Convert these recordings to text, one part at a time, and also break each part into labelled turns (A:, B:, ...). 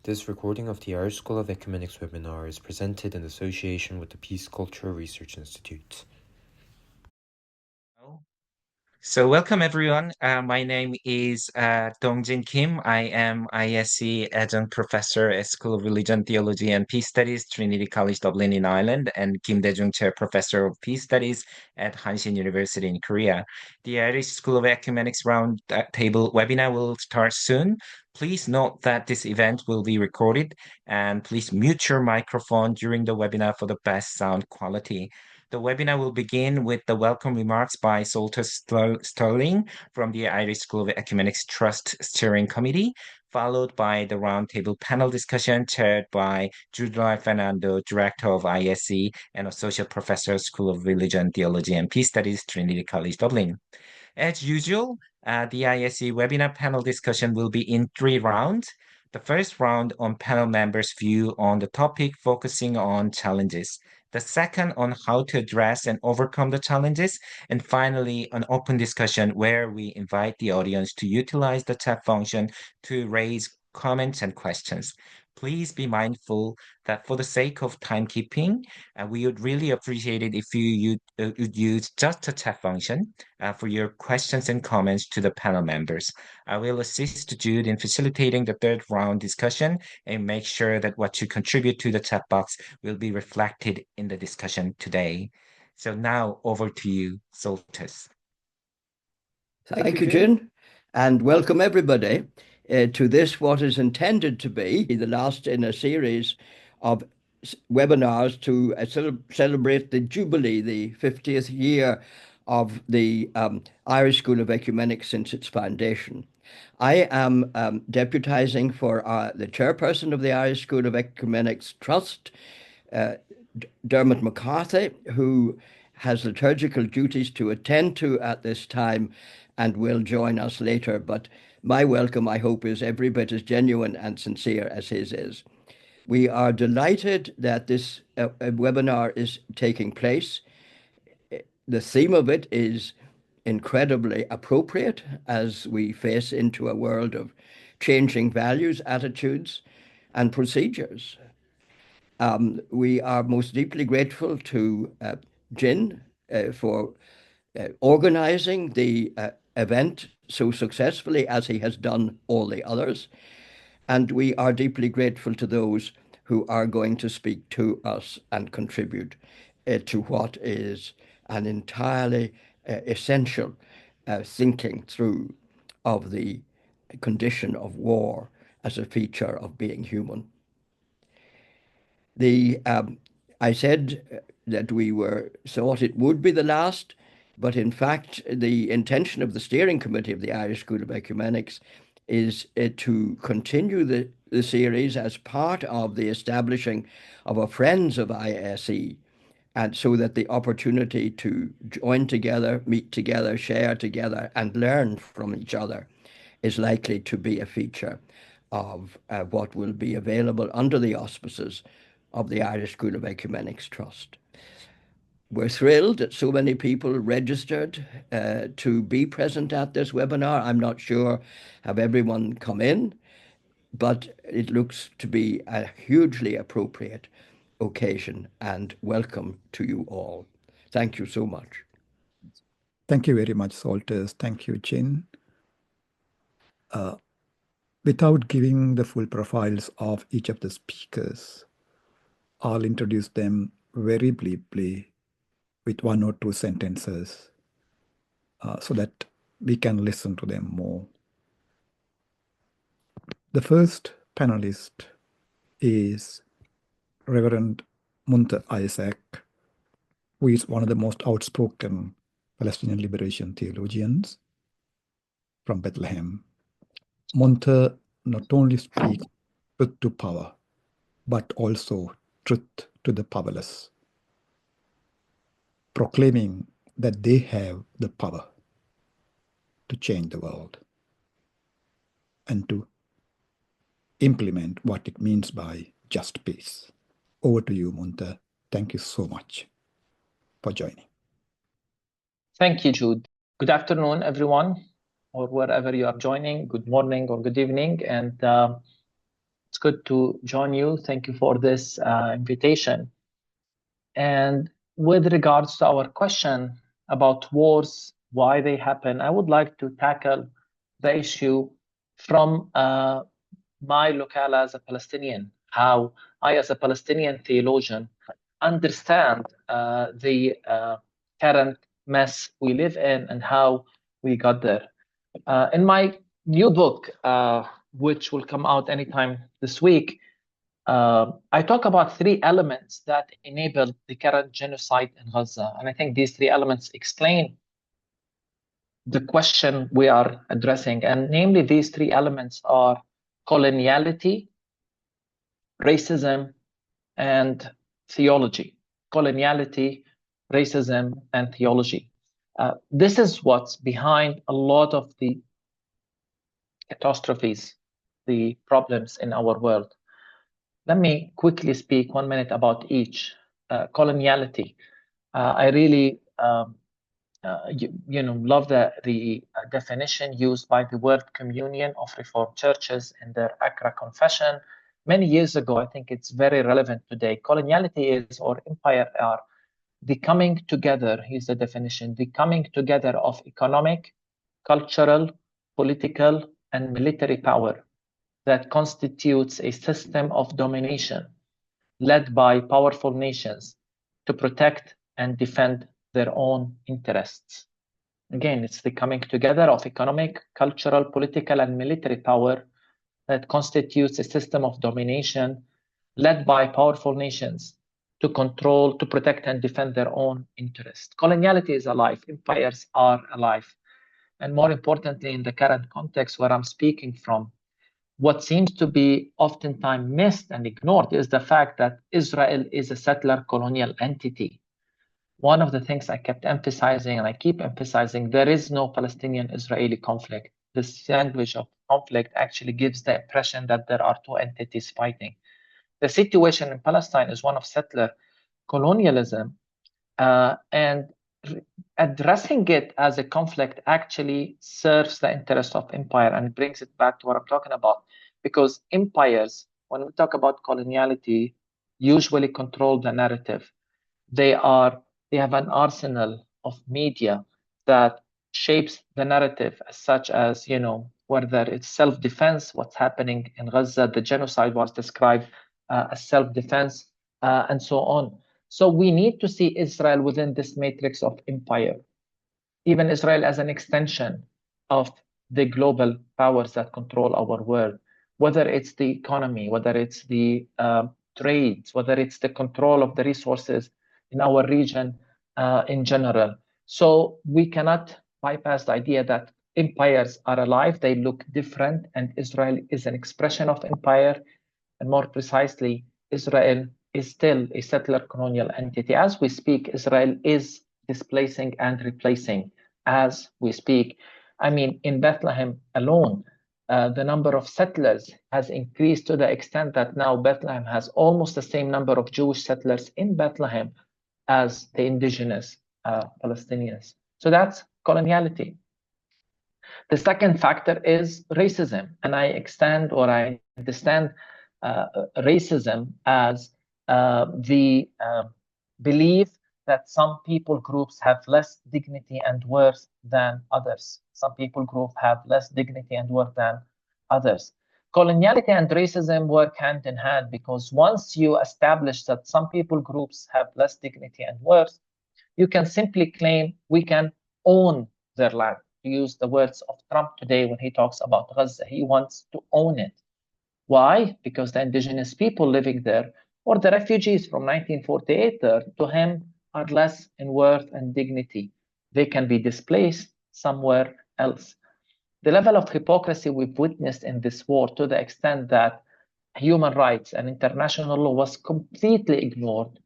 A: This recording of the Irish School of Ecumenics webinar is presented in association with the Peace Culture Research Institute.
B: So welcome everyone. My name is Dongjin Kim. I am ISc Adjunct Professor at School of Religion, Theology and Peace Studies, Trinity College Dublin in Ireland, and Kim Dae-jung Chair Professor of Peace Studies at Hanshin University in Korea. The Irish School of Ecumenics Round Table webinar will start soon. Please note that this event will be recorded, and please mute your microphone during the webinar for the best sound quality. The webinar will begin with the welcome remarks by Soltys Sterling from the Irish School of Ecumenics Trust Steering Committee, followed by the roundtable panel discussion chaired by Judah Fernando, Director of ISC and Associate Professor, School of Religion, Theology and Peace Studies, Trinity College Dublin. As usual, the ISC webinar panel discussion will be in 3 rounds. The first round on panel members' view on the topic focusing on challenges. The second on how to address and overcome the challenges. And finally, an open discussion where we invite the audience to utilize the chat function to raise comments and questions. Please be mindful that for the sake of timekeeping, we would really appreciate it if you would use just the chat function for your questions and comments to the panel members. I will assist Jude in facilitating the third round discussion and make sure that what you contribute to the chat box will be reflected in the discussion today. So now over to you, Soltys.
C: Thank you, Jin, and welcome everybody to this, what is intended to be the last in a series of webinars to celebrate the Jubilee, the 50th year of the Irish School of Ecumenics since its foundation. I am deputizing for the chairperson of the Irish School of Ecumenics Trust, Dermot McCarthy, who has liturgical duties to attend to at this time and will join us later. But my welcome, I hope, is every bit as genuine and sincere as his is. We are delighted that this webinar is taking place. The theme of it is incredibly appropriate as we face into a world of changing values, attitudes, and procedures. We are most deeply grateful to Jin for organizing the event so successfully as he has done all the others. And we are deeply grateful to those who are going to speak to us and contribute to what is an entirely essential thinking through of the condition of war as a feature of being human. I said that we thought it would be the last, but in fact, the intention of the steering committee of the Irish School of Ecumenics is to continue the series as part of the establishing of a Friends of ISE, and so that the opportunity to join together, meet together, share together, and learn from each other is likely to be a feature of what will be available under the auspices of the Irish School of Ecumenics Trust. We're thrilled that so many people registered to be present at this webinar. I'm not sure have everyone come in, but it looks to be a hugely appropriate occasion, and welcome to you all. Thank you so much.
D: Thank you very much, Soltys. Thank you, Jin. Without giving the full profiles of each of the speakers, I'll introduce them very briefly with 1 or 2 sentences so that we can listen to them more. The first panelist is Reverend Munther Issac, who is one of the most outspoken Palestinian liberation theologians from Bethlehem. Munther not only speaks truth to power, but also truth to the powerless, proclaiming that they have the power to change the world and to implement what it means by just peace. Over to you, Munther. Thank you so much for joining.
E: Thank you, Jude. Good afternoon, everyone, or wherever you are joining. Good morning or good evening. And It's good to join you. Thank you for this invitation. And with regards to our question about wars, why they happen, I would like to tackle the issue from my locale as a Palestinian, how I, as a Palestinian theologian, understand the current mess we live in and how we got there. In my new book, which will come out anytime this week, I talk about 3 elements that enabled the current genocide in Gaza. And I think these 3 elements explain the question we are addressing. And namely, these 3 elements are coloniality, racism, and theology. Coloniality, racism, and theology. This is what's behind a lot of the catastrophes, the problems in our world. Let me quickly speak 1 minute about each. Coloniality. I really love the definition used by the World Communion of Reformed Churches in their Accra Confession many years ago. I think it's very relevant today. Coloniality is, or empire are, the coming together, here's the definition, the coming together of economic, cultural, political, and military power that constitutes a system of domination led by powerful nations to protect and defend their own interests. Again, it's the coming together of economic, cultural, political, and military power that constitutes a system of domination led by powerful nations to control, to protect, and defend their own interests. Coloniality is alive. Empires are alive. And more importantly, in the current context where I'm speaking from, what seems to be oftentimes missed and ignored is the fact that Israel is a settler colonial entity. One of the things I kept emphasizing, and I keep emphasizing, there is no Palestinian-Israeli conflict. This language of conflict actually gives the impression that there are 2 entities fighting. The situation in Palestine is one of settler colonialism, and addressing it as a conflict actually serves the interest of empire and brings it back to what I'm talking about. Because empires, when we talk about coloniality, usually control the narrative. They have an arsenal of media that shapes the narrative, such as, whether it's self-defense, what's happening in Gaza, the genocide was described as self-defense, and so on. So we need to see Israel within this matrix of empire, even Israel as an extension of the global powers that control our world, whether it's the economy, whether it's the trades, whether it's the control of the resources in our region in general. So we cannot bypass the idea that empires are alive, they look different, and Israel is an expression of empire, and more precisely, Israel is still a settler colonial entity. As we speak, Israel is displacing and replacing as we speak. I mean, in Bethlehem alone, the number of settlers has increased to the extent that now Bethlehem has almost the same number of Jewish settlers in Bethlehem as the indigenous Palestinians. So that's coloniality. The second factor is racism, and I understand racism as the belief that some people groups have less dignity and worth than others. Some people groups have less dignity and worth than others. Coloniality and racism work hand in hand, because once you establish that some people groups have less dignity and worth, you can simply claim we can own their land. To use the words of Trump today when he talks about Gaza, he wants to own it. Why? Because the indigenous people living there, or the refugees from 1948 there, to him are less in worth and dignity. They can be displaced somewhere else. The level of hypocrisy we've witnessed in this war, to the extent that human rights and international law was completely ignored.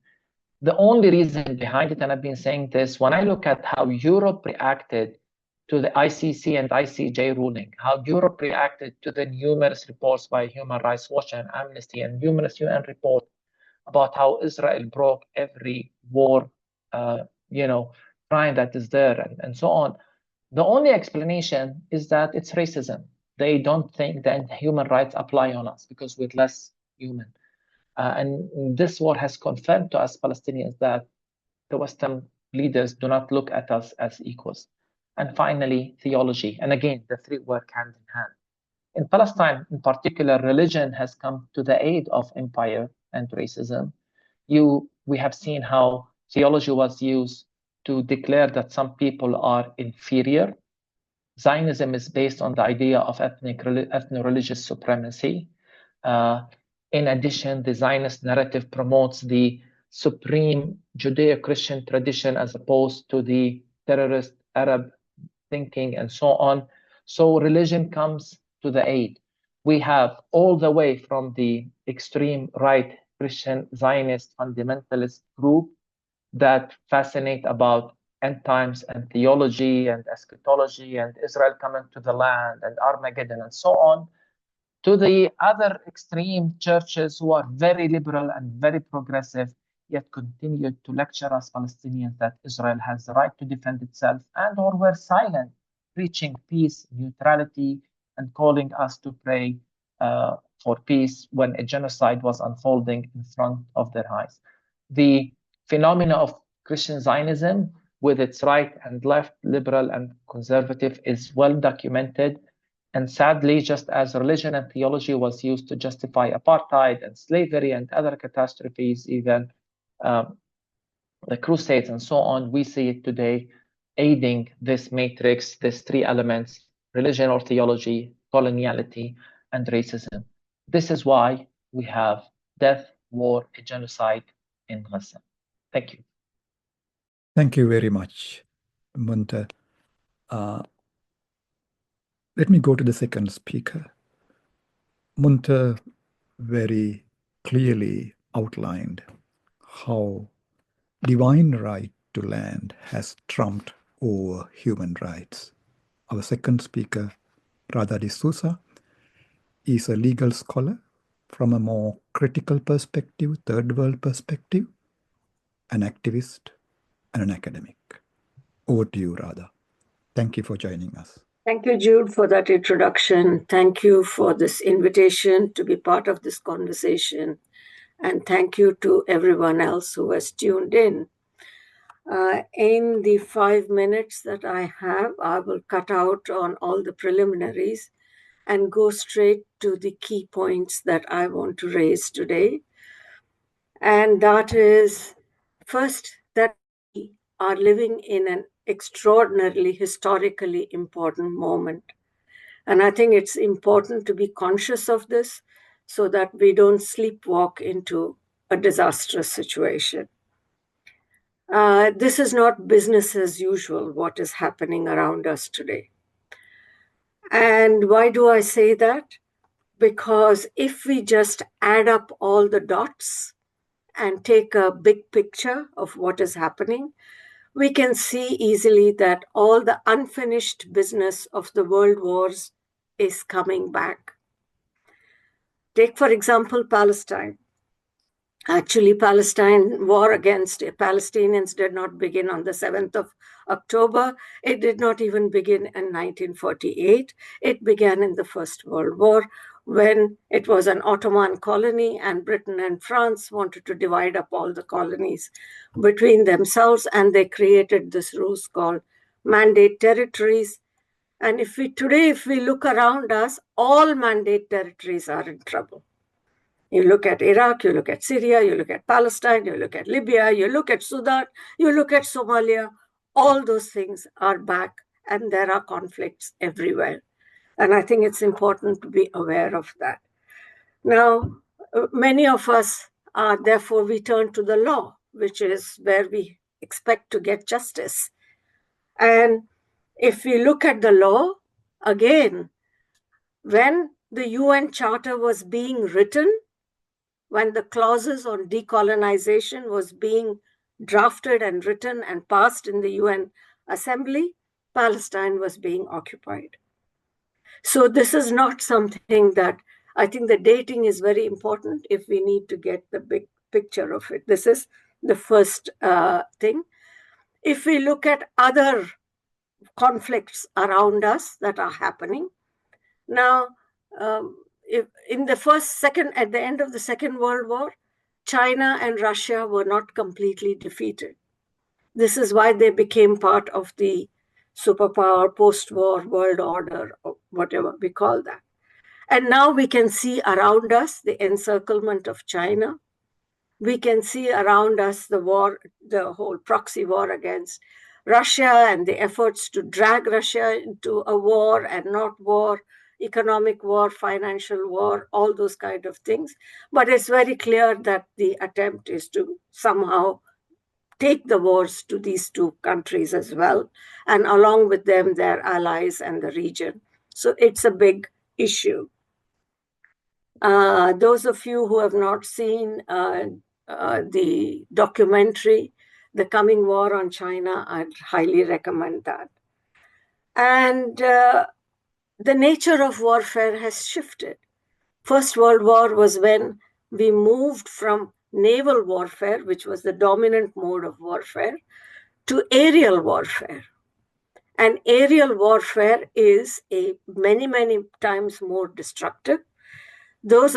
E: The only reason behind it, and I've been saying this, when I look at how Europe reacted to the ICC and ICJ ruling, how Europe reacted to the numerous reports by Human Rights Watch and Amnesty and numerous UN reports about how Israel broke every war, crime that is there, and so on. The only explanation is that it's racism, they don't think that human rights apply on us because we're less human. And this war has confirmed to us Palestinians that the Western leaders do not look at us as equals. And finally, theology. And again, the three work hand in hand. In Palestine, in particular, religion has come to the aid of empire and racism. We have seen how theology was used to declare that some people are inferior. Zionism is based on the idea of ethno-religious supremacy. In addition, the Zionist narrative promotes the supreme Judeo-Christian tradition as opposed to the terrorist Arab thinking and so on. So religion comes to the aid. We have all the way from the extreme right Christian Zionist fundamentalist group that fascinate about end times and theology and eschatology and Israel coming to the land and Armageddon and so on, to the other extreme churches who are very liberal and very progressive, yet continue to lecture us Palestinians that Israel has the right to defend itself and or were silent, preaching peace, neutrality, and calling us to pray for peace when a genocide was unfolding in front of their eyes. The phenomena of Christian Zionism, with its right and left, liberal and conservative, is well documented. And sadly, just as religion and theology was used to justify apartheid and slavery and other catastrophes, even the Crusades and so on, we see it today aiding this matrix, these three elements: religion or theology, coloniality, and racism. This is why we have death, war, a genocide in Gaza. Thank you.
D: Thank you very much, Munther. Let me go to the second speaker. Munther very clearly outlined how divine right to land has trumped over human rights. Our second speaker, Radha D'Souza, is a legal scholar from a more critical perspective, third world perspective, an activist, and an academic. Over to you, Radha. Thank you for joining us.
F: Thank you, Jude, for that introduction. Thank you for this invitation to be part of this conversation. And thank you to everyone else who has tuned in. In the 5 minutes that I have, I will cut out on all the preliminaries and go straight to the key points that I want to raise today. And that is, first, that we are living in an extraordinarily historically important moment. And I think it's important to be conscious of this so that we don't sleepwalk into a disastrous situation. This is not business as usual, what is happening around us today. And why do I say that? Because if we just add up all the dots and take a big picture of what is happening, we can see easily that all the unfinished business of the world wars is coming back. Take, for example, Palestine. Actually, Palestine war against Palestinians did not begin on the 7th of October. It did not even begin in 1948. It began in the First World War when it was an Ottoman colony and Britain and France wanted to divide up all the colonies between themselves, and they created this rules called mandate territories. And if we look around us, all mandate territories are in trouble. You look at Iraq, you look at Syria, you look at Palestine, you look at Libya, you look at Sudan, you look at Somalia, all those things are back and there are conflicts everywhere. And I think it's important to be aware of that. Now, many of us therefore we turn to the law, which is where we expect to get justice. And if we look at the law, again, when the UN Charter was being written, when the clauses on decolonization was being drafted and written and passed in the UN Assembly, Palestine was being occupied. So this is not something that, I think the dating is very important if we need to get the big picture of it. This is the first thing. If we look at other conflicts around us that are happening, Now, at the end of the Second World War, China and Russia were not completely defeated. This is why they became part of the superpower post-war world order, or whatever we call that. And now we can see around us the encirclement of China. We can see around us the war, the whole proxy war against Russia and the efforts to drag Russia into a war and not war, economic war, financial war, all those kind of things. But it's very clear that the attempt is to somehow take the wars to these two countries as well, and along with them, their allies and the region. So it's a big issue. Those of you who have not seen the documentary, The Coming War on China, I'd highly recommend that. And the nature of warfare has shifted. First World War was when we moved from naval warfare, which was the dominant mode of warfare, to aerial warfare. And aerial warfare is many, many times more destructive. Those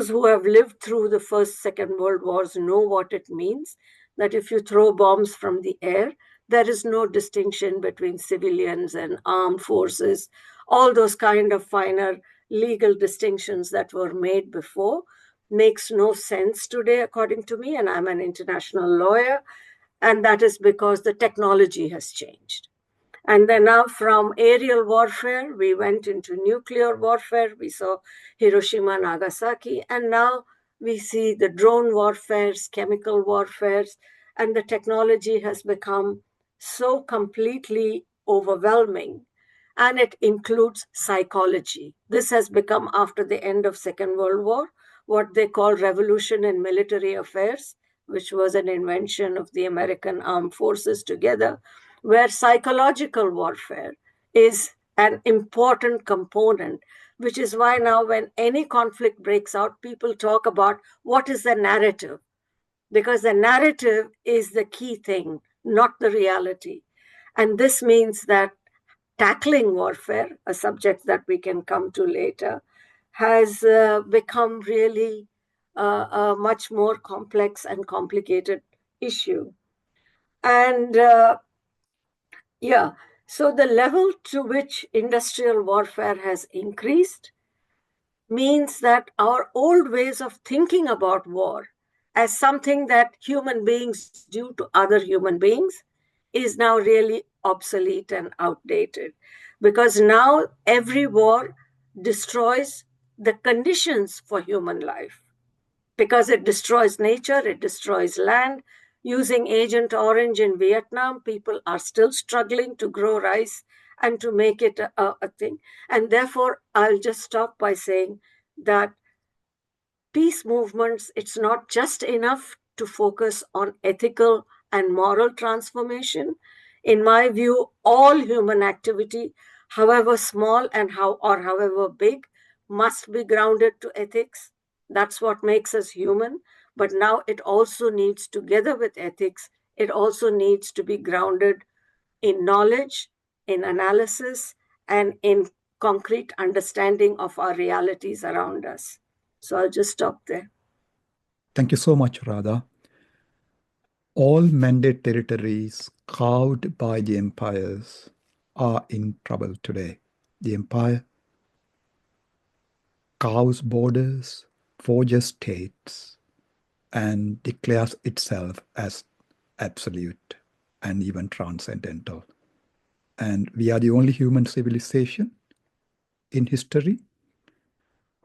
F: who have lived through the First, Second World Wars know what it means, that if you throw bombs from the air, there is no distinction between civilians and armed forces. All those kind of finer legal distinctions that were made before makes no sense today, according to me, and I'm an international lawyer, and that is because the technology has changed. And then now from aerial warfare, we went into nuclear warfare. We saw Hiroshima, Nagasaki, and now we see the drone warfares, chemical warfares, and the technology has become so completely overwhelming. And it includes psychology. This has become, after the end of Second World War, what they call revolution in military affairs, which was an invention of the American armed forces together, where psychological warfare is an important component, which is why now when any conflict breaks out, people talk about what is the narrative, because the narrative is the key thing, not the reality. And this means that tackling warfare, a subject that we can come to later, has become really a much more complex and complicated issue. And so the level to which industrial warfare has increased means that our old ways of thinking about war as something that human beings do to other human beings is now really obsolete and outdated, because now every war destroys the conditions for human life, because it destroys nature, it destroys land. Using Agent Orange in Vietnam, people are still struggling to grow rice and to make it a thing. And therefore, I'll just stop by saying that peace movements, it's not just enough to focus on ethical and moral transformation. In my view, all human activity, however small and however big, must be grounded to ethics. That's what makes us human. But now it also needs, together with ethics, it also needs to be grounded in knowledge, in analysis, and in concrete understanding of our realities around us. So I'll just stop there.
D: Thank you so much, Radha. All mandate territories carved by the empires are in trouble today. The empire carves borders, forges states, and declares itself as absolute and even transcendental. And we are the only human civilization in history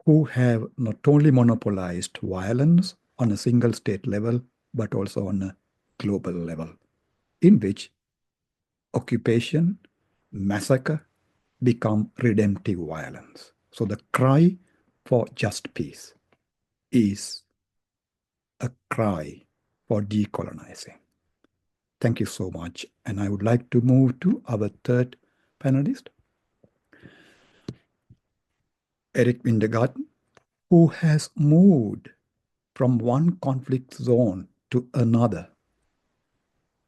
D: who have not only monopolized violence on a single state level, but also on a global level, in which occupation, massacre become redemptive violence. So the cry for just peace is a cry for decolonizing. Thank you so much. And I would like to move to our third panelist, Erich Weingartner, who has moved from one conflict zone to another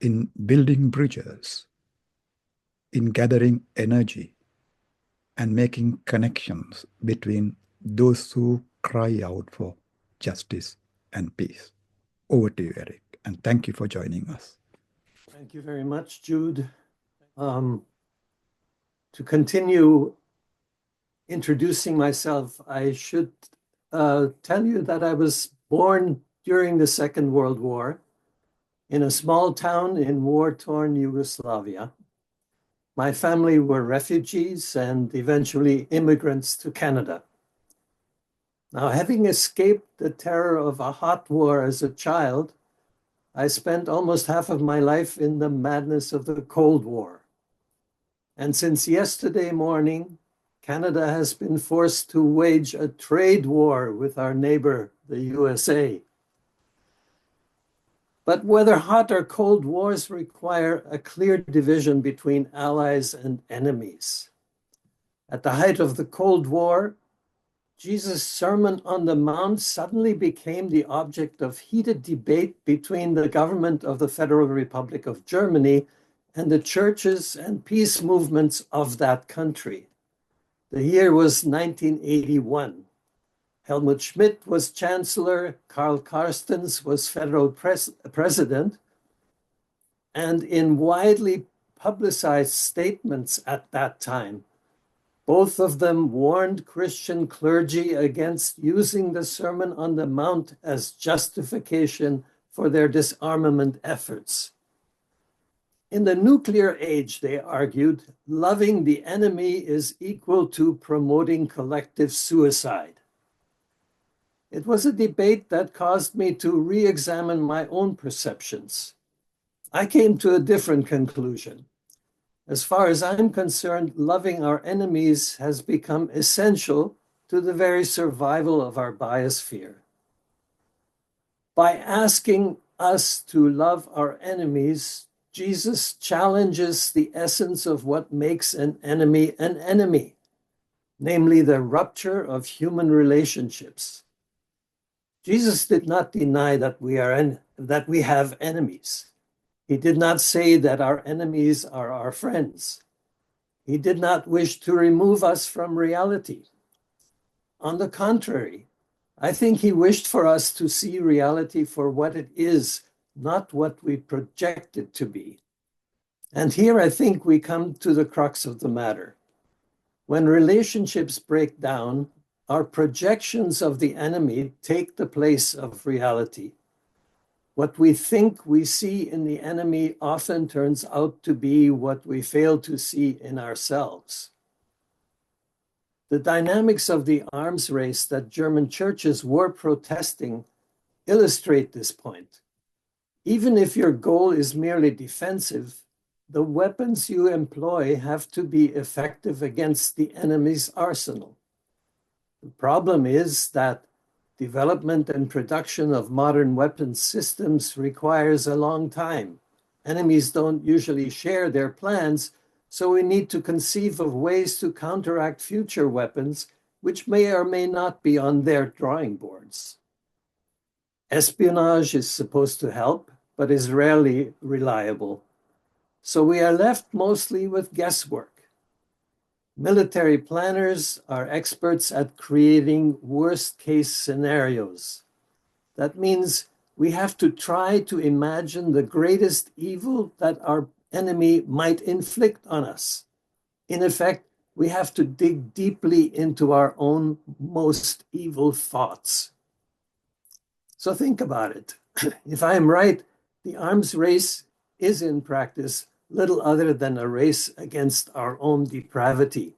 D: in building bridges, in gathering energy, and making connections between those who cry out for justice and peace. Over to you, Erich, and thank you for joining us.
G: Thank you very much, Jude. To continue introducing myself, I should tell you that I was born during the Second World War in a small town in war-torn Yugoslavia. My family were refugees and eventually immigrants to Canada. Now, having escaped the terror of a hot war as a child, I spent almost half of my life in the madness of the Cold War. And since yesterday morning, Canada has been forced to wage a trade war with our neighbor, the USA. But whether hot or cold wars require a clear division between allies and enemies. At the height of the Cold War, Jesus' Sermon on the Mount suddenly became the object of heated debate between the government of the Federal Republic of Germany and the churches and peace movements of that country. The year was 1981. Helmut Schmidt was chancellor, Karl Carstens was federal president, and in widely publicized statements at that time, both of them warned Christian clergy against using the Sermon on the Mount as justification for their disarmament efforts. In the nuclear age, they argued, loving the enemy is equal to promoting collective suicide. It was a debate that caused me to re-examine my own perceptions. I came to a different conclusion. As far as I'm concerned, loving our enemies has become essential to the very survival of our biosphere. By asking us to love our enemies, Jesus challenges the essence of what makes an enemy, namely the rupture of human relationships. Jesus did not deny that we have enemies. He did not say that our enemies are our friends. He did not wish to remove us from reality. On the contrary, I think he wished for us to see reality for what it is, not what we project it to be. And here I think we come to the crux of the matter. When relationships break down, our projections of the enemy take the place of reality. What we think we see in the enemy often turns out to be what we fail to see in ourselves. The dynamics of the arms race that German churches were protesting illustrate this point. Even if your goal is merely defensive, the weapons you employ have to be effective against the enemy's arsenal. The problem is that development and production of modern weapons systems requires a long time. Enemies don't usually share their plans, so we need to conceive of ways to counteract future weapons, which may or may not be on their drawing boards. Espionage is supposed to help, but is rarely reliable. So we are left mostly with guesswork. Military planners are experts at creating worst-case scenarios. That means we have to try to imagine the greatest evil that our enemy might inflict on us. In effect, we have to dig deeply into our own most evil thoughts. So think about it. If I am right, the arms race is in practice little other than a race against our own depravity.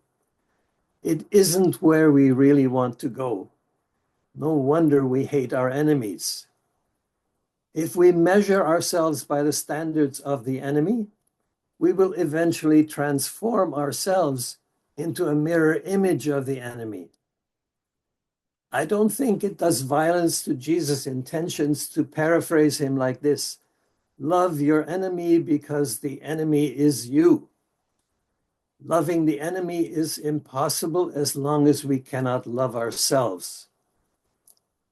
G: It isn't where we really want to go. No wonder we hate our enemies. If we measure ourselves by the standards of the enemy, we will eventually transform ourselves into a mirror image of the enemy. I don't think it does violence to Jesus' intentions to paraphrase him like this: love your enemy because the enemy is you. Loving the enemy is impossible as long as we cannot love ourselves.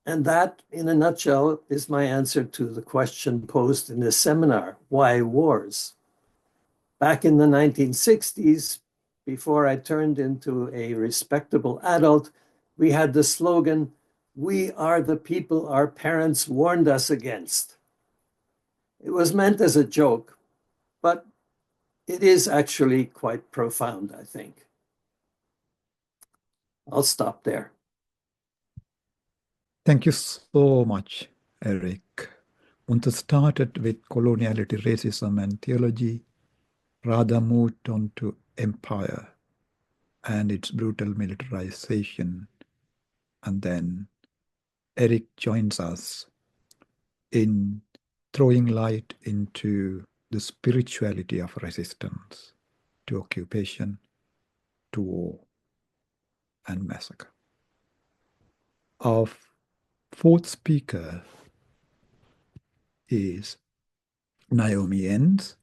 G: And that, in a nutshell, is my answer to the question posed in this seminar: why wars? Back in the 1960s, before I turned into a respectable adult, we had the slogan, "We are the people our parents warned us against." It was meant as a joke, but it is actually quite profound, I think. I'll stop there.
D: Thank you so much, Erich. Munther started with coloniality, racism, and theology. Radha moved on to empire and its brutal militarization. And then Erich joins us in throwing light into the spirituality of resistance to occupation, to war, and massacre. Our fourth speaker is Naomi Enns.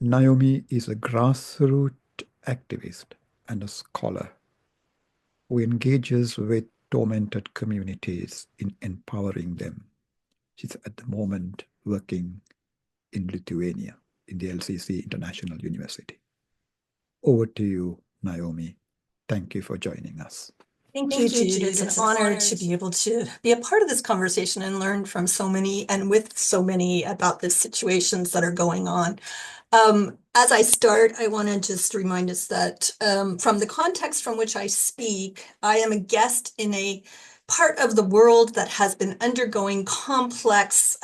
D: Naomi is a grassroots activist and a scholar who engages with tormented communities in empowering them. She's at the moment working in Lithuania, in the LCC International University. Over to you, Naomi. Thank you for joining us.
H: Thank you, Jude. It's an honor to be able to be a part of this conversation and learn from so many and with so many about the situations that are going on. As I start, I want to just remind us that from the context from which I speak, I am a guest in a part of the world that has been undergoing complex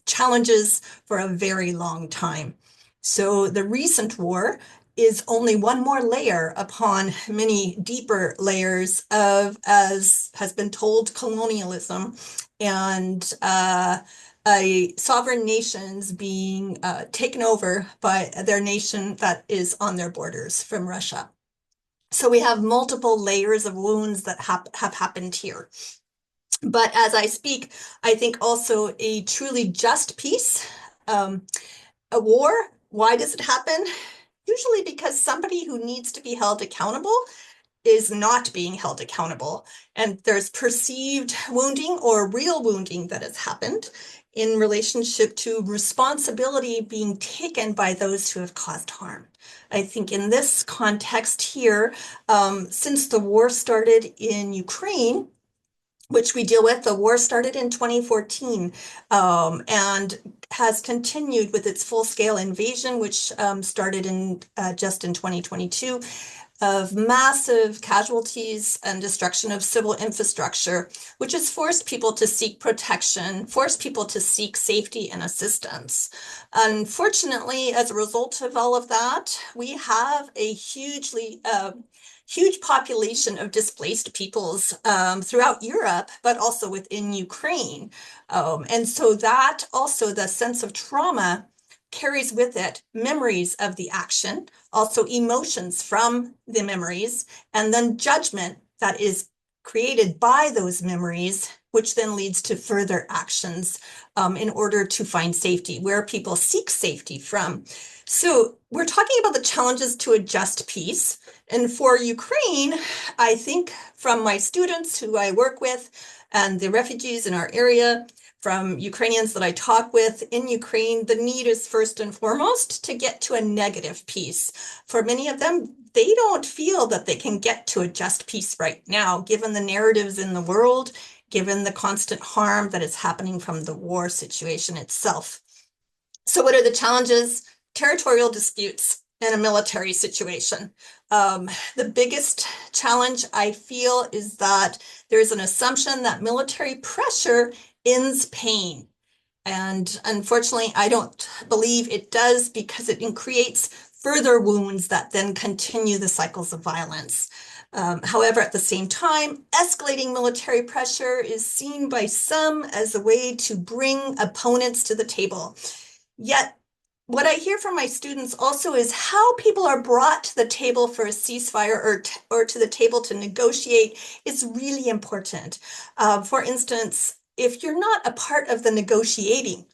H: challenges for a very long time. So the recent war is only one more layer upon many deeper layers of, as has been told, colonialism and sovereign nations being taken over by their nation that is on their borders from Russia. So we have multiple layers of wounds that have happened here. But as I speak, I think also a truly just peace. A war, why does it happen? Usually because somebody who needs to be held accountable is not being held accountable. And there's perceived wounding or real wounding that has happened in relationship to responsibility being taken by those who have caused harm. I think in this context here, since the war started in Ukraine, which we deal with, the war started in 2014 and has continued with its full-scale invasion, which started in just in 2022, of massive casualties and destruction of civil infrastructure, which has forced people to seek protection, forced people to seek safety and assistance. Unfortunately, as a result of all of that, we have a huge population of displaced peoples throughout Europe, but also within Ukraine. And so that also, the sense of trauma carries with it memories of the action, also emotions from the memories, and then judgment that is created by those memories, which then leads to further actions in order to find safety, where people seek safety from. So we're talking about the challenges to a just peace. And for Ukraine, I think from my students who I work with and the refugees in our area, from Ukrainians that I talk with in Ukraine, the need is first and foremost to get to a negative peace. For many of them, they don't feel that they can get to a just peace right now, given the narratives in the world, given the constant harm that is happening from the war situation itself. So what are the challenges? Territorial disputes and a military situation. The biggest challenge I feel is that there's an assumption that military pressure ends pain. And unfortunately, I don't believe it does, because it creates further wounds that then continue the cycles of violence. However, at the same time, escalating military pressure is seen by some as a way to bring opponents to the table. Yet, what I hear from my students also is how people are brought to the table for a ceasefire or to the table to negotiate is really important. For instance, if you're not a part of the negotiating,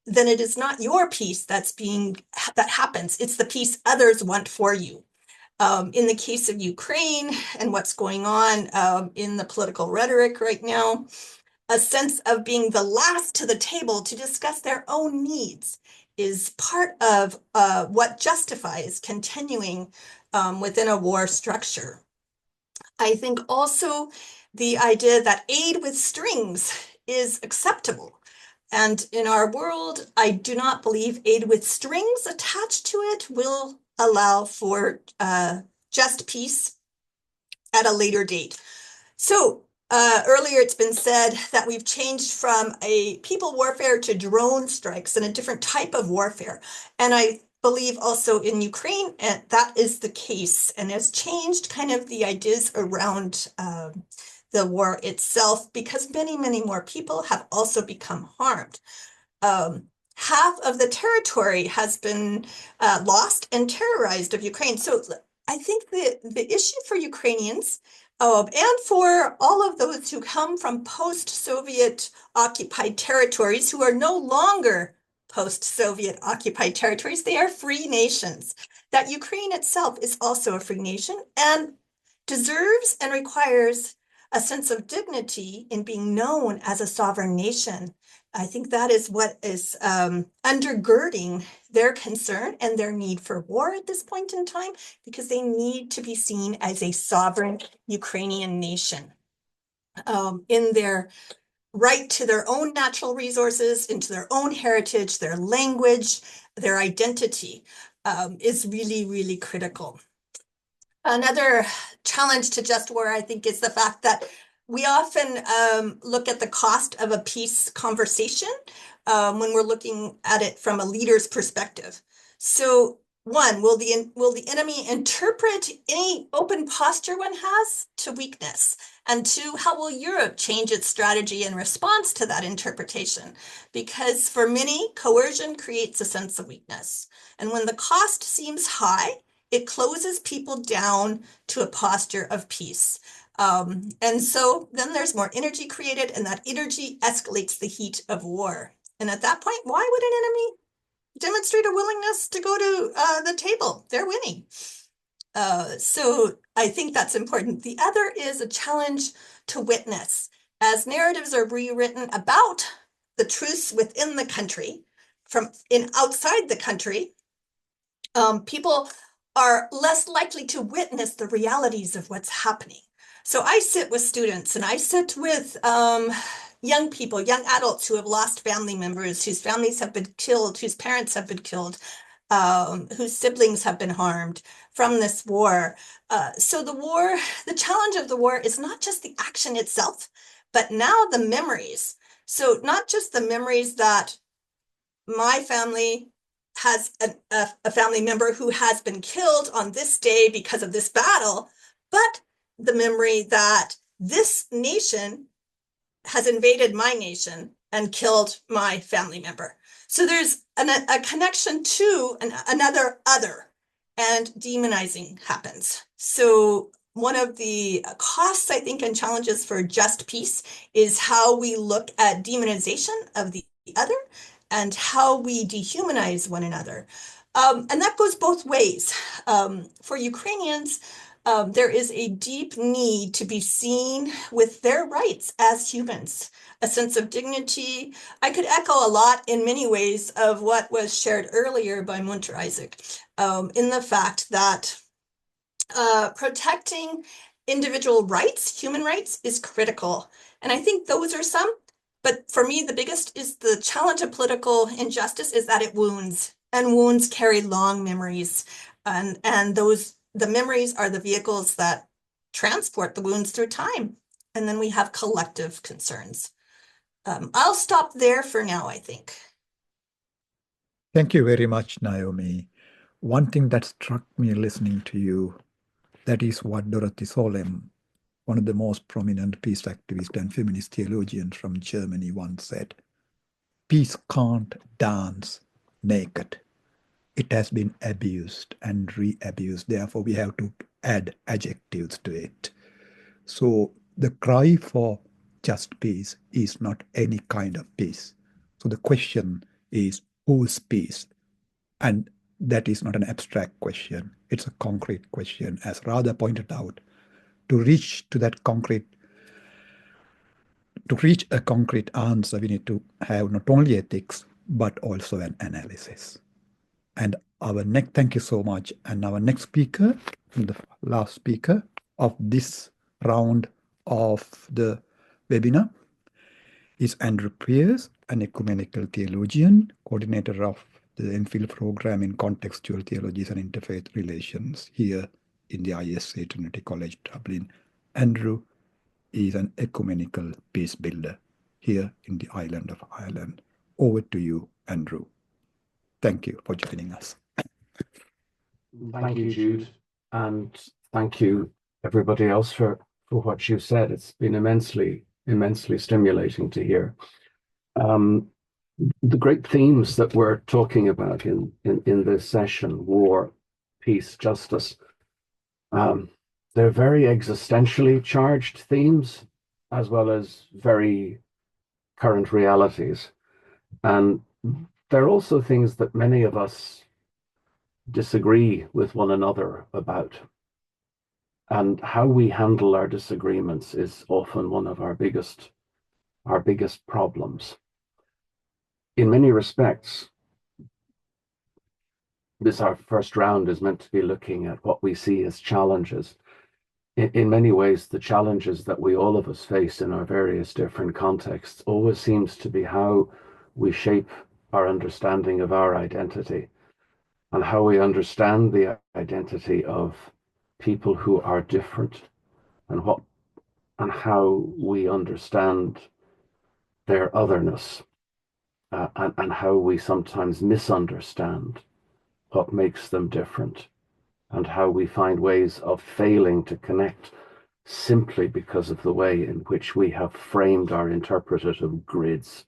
H: then it is not your peace that happens. It's the peace others want for you. In the case of Ukraine and what's going on in the political rhetoric right now, a sense of being the last to the table to discuss their own needs is part of what justifies continuing within a war structure. I think also the idea that aid with strings is acceptable. And in our world, I do not believe aid with strings attached to it will allow for just peace at a later date. So earlier it's been said that we've changed from a people warfare to drone strikes and a different type of warfare. And I believe also in Ukraine, and that is the case, and has changed kind of the ideas around the war itself, because many, many more people have also become harmed. Half of the territory has been lost and terrorized of Ukraine. So I think the issue for Ukrainians and for all of those who come from post-Soviet occupied territories who are no longer post-Soviet occupied territories, they are free nations. That Ukraine itself is also a free nation and deserves and requires a sense of dignity in being known as a sovereign nation. I think that is what is undergirding their concern and their need for war at this point in time, because they need to be seen as a sovereign Ukrainian nation in their right to their own natural resources, into their own heritage, their language, their identity is really, really critical. Another challenge to just war, I think, is the fact that we often look at the cost of a peace conversation when we're looking at it from a leader's perspective. So one, will the enemy interpret any open posture one has to weakness? And two, how will Europe change its strategy in response to that interpretation? Because for many, coercion creates a sense of weakness. And when the cost seems high, it closes people down to a posture of peace. And so then there's more energy created, and that energy escalates the heat of war. And at that point, why would an enemy demonstrate a willingness to go to the table? They're winning. So I think that's important. The other is a challenge to witness. As narratives are rewritten about the truths within the country, from outside the country, people are less likely to witness the realities of what's happening. So I sit with students and I sit with young people, young adults who have lost family members, whose families have been killed, whose parents have been killed, whose siblings have been harmed from this war. So the challenge of the war is not just the action itself, but now the memories. So not just the memories that my family has a family member who has been killed on this day because of this battle, but the memory that this nation has invaded my nation and killed my family member. So there's a connection to another other, and demonizing happens. So one of the costs, I think, and challenges for just peace is how we look at demonization of the other and how we dehumanize one another. And that goes both ways. For Ukrainians, there is a deep need to be seen with their rights as humans, a sense of dignity. I could echo a lot in many ways of what was shared earlier by Munther Issac, in the fact that protecting individual rights, human rights, is critical. And I think those are some. But for me, the biggest is the challenge of political injustice is that it wounds, and wounds carry long memories. And the memories are the vehicles that transport the wounds through time. And then we have collective concerns. I'll stop there for now, I think.
D: Thank you very much, Naomi. One thing that struck me listening to you, that is what Dorothy Solem, one of the most prominent peace activists and feminist theologians from Germany, once said, "Peace can't dance naked. It has been abused and re-abused. Therefore, we have to add adjectives to it." So the cry for just peace is not any kind of peace. So the question is, whose peace? And that is not an abstract question. It's a concrete question. As Radha pointed out, to reach a concrete answer, we need to have not only ethics, but also an analysis. And thank you so much. And our next speaker the last speaker of this round of the webinar is Andrew Pierce, an ecumenical theologian, coordinator of the MPhil program in Contextual Theologies and Interfaith Relations here in the ISA Trinity College, Dublin. Andrew is an ecumenical peace builder here in the island of Ireland. Over to you, Andrew. Thank you for joining us.
I: Thank you, Jude, and thank you, everybody else, for what you said. It's been immensely stimulating to hear. The great themes that we're talking about in this session, war, peace, justice, they're very existentially charged themes, as well as very current realities. And they're also things that many of us disagree with one another about. And how we handle our disagreements is often one of our biggest problems. In many respects, our first round is meant to be looking at what we see as challenges. In many ways, the challenges that we all of us face in our various different contexts always seems to be how we shape our understanding of our identity and how we understand the identity of people who are different, and how we understand their otherness, and how we sometimes misunderstand what makes them different, and how we find ways of failing to connect simply because of the way in which we have framed our interpretative grids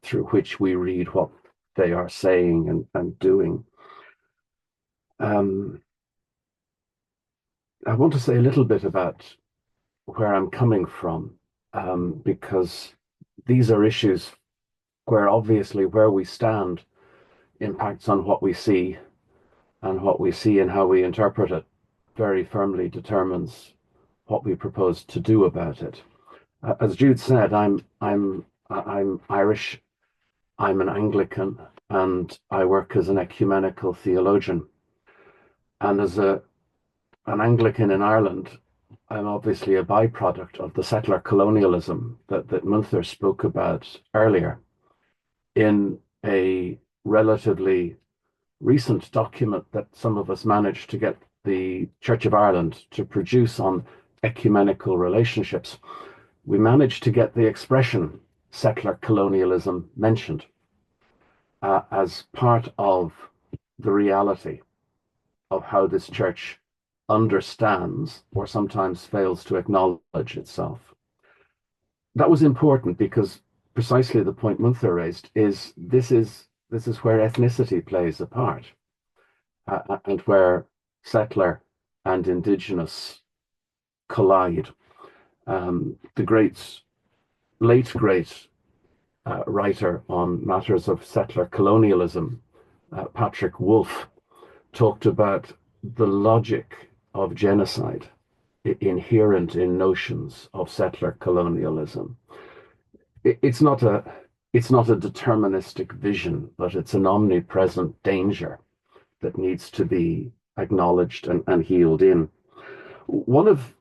I: through which we read what they are saying and doing. I want to say a little bit about where I'm coming from, because these are issues where obviously where we stand impacts on what we see, and what we see and how we interpret it very firmly determines what we propose to do about it. As Jude said, I'm Irish, I'm an Anglican, and I work as an ecumenical theologian. And as an Anglican in Ireland, I'm obviously a byproduct of the settler colonialism that Munther spoke about earlier. In a relatively recent document that some of us managed to get the Church of Ireland to produce on ecumenical relationships, we managed to get the expression settler colonialism mentioned as part of the reality of how this church understands or sometimes fails to acknowledge itself. That was important because precisely the point Munther raised is this is where ethnicity plays a part, and where settler and indigenous collide. The late great writer on matters of settler colonialism, Patrick Wolfe, talked about the logic of genocide inherent in notions of settler colonialism. It's not a deterministic vision, but it's an omnipresent danger that needs to be acknowledged and healed in. One of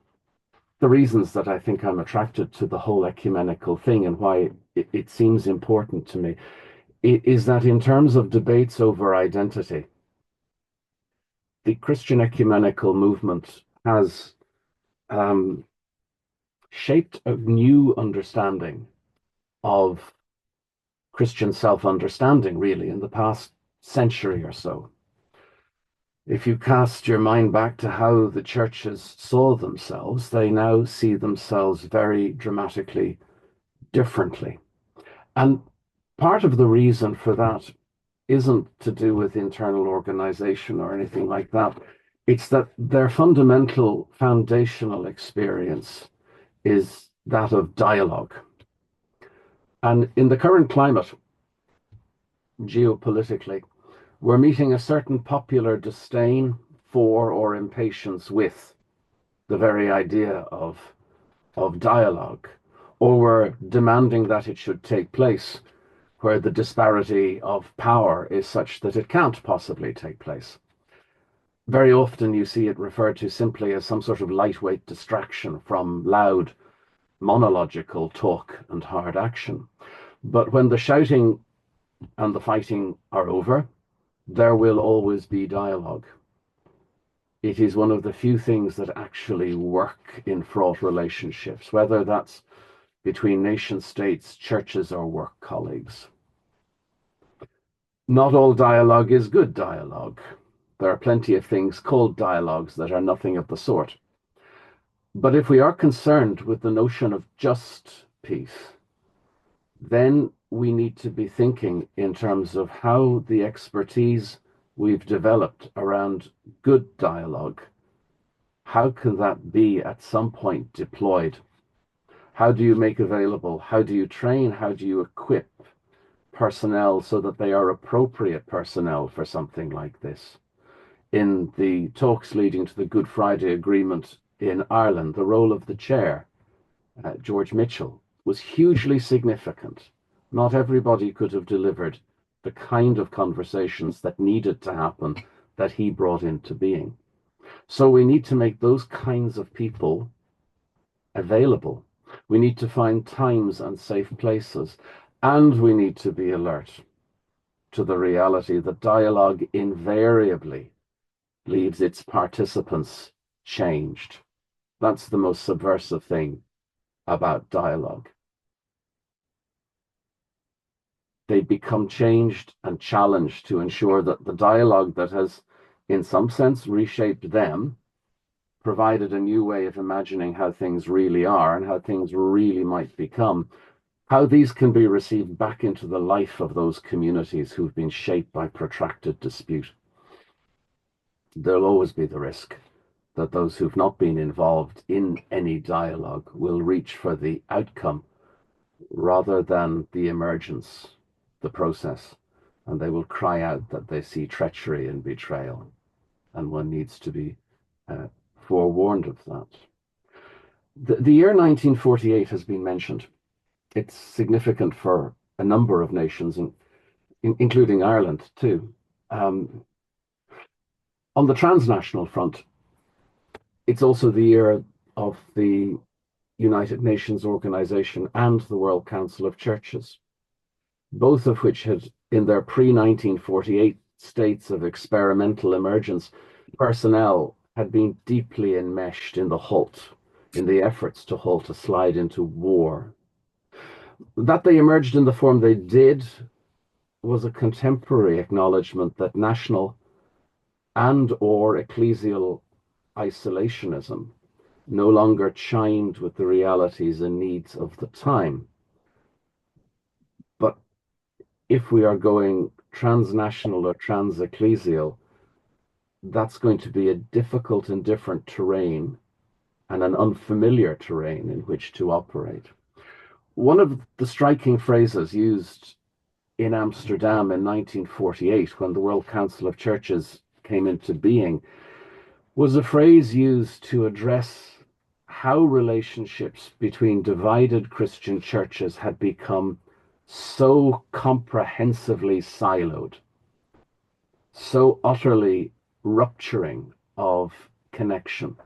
I: the reasons that I think I'm attracted to the whole ecumenical thing and why it seems important to me is that in terms of debates over identity, the Christian ecumenical movement has shaped a new understanding of Christian self-understanding, really, in the past century or so. If you cast your mind back to how the churches saw themselves, they now see themselves very dramatically differently. And part of the reason for that isn't to do with internal organization or anything like that. It's that their fundamental foundational experience is that of dialogue. And in the current climate, geopolitically, we're meeting a certain popular disdain for or impatience with the very idea of dialogue, or we're demanding that it should take place where the disparity of power is such that it can't possibly take place. very often you see it referred to simply as some sort of lightweight distraction from loud monological talk and hard action. But when the shouting and the fighting are over, there will always be dialogue. It is one of the few things that actually work in fraught relationships, whether that's between nation states, churches, or work colleagues. Not all dialogue is good dialogue. There are plenty of things called dialogues that are nothing of the sort. But if we are concerned with the notion of just peace, then we need to be thinking in terms of how the expertise we've developed around good dialogue, how can that be at some point deployed? How do you make available? How do you train? How do you equip personnel so that they are appropriate personnel for something like this? In the talks leading to the Good Friday Agreement in Ireland, the role of the chair, George Mitchell, was hugely significant. Not everybody could have delivered the kind of conversations that needed to happen that he brought into being. So we need to make those kinds of people available. We need to find times and safe places, and we need to be alert to the reality that dialogue invariably leaves its participants changed. That's the most subversive thing about dialogue. They become changed and challenged to ensure that the dialogue that has, in some sense, reshaped them, provided a new way of imagining how things really are and how things really might become, how these can be received back into the life of those communities who've been shaped by protracted dispute. There'll always be the risk that those who've not been involved in any dialogue will reach for the outcome rather than the emergence, the process, and they will cry out that they see treachery and betrayal, and one needs to be forewarned of that. The year 1948 has been mentioned. It's significant for a number of nations, including Ireland too. On the transnational front, it's also the year of the United Nations Organization and the World Council of Churches, both of which had, in their pre-1948 states of experimental emergence, personnel had been deeply enmeshed in the efforts to halt a slide into war. That they emerged in the form they did was a contemporary acknowledgement that national and or ecclesial isolationism no longer chimed with the realities and needs of the time. But if we are going transnational or trans-ecclesial, that's going to be a difficult and different terrain and an unfamiliar terrain in which to operate. One of the striking phrases used in Amsterdam in 1948, when the World Council of Churches came into being, was a phrase used to address how relationships between divided Christian churches had become so comprehensively siloed, so utterly rupturing of connection.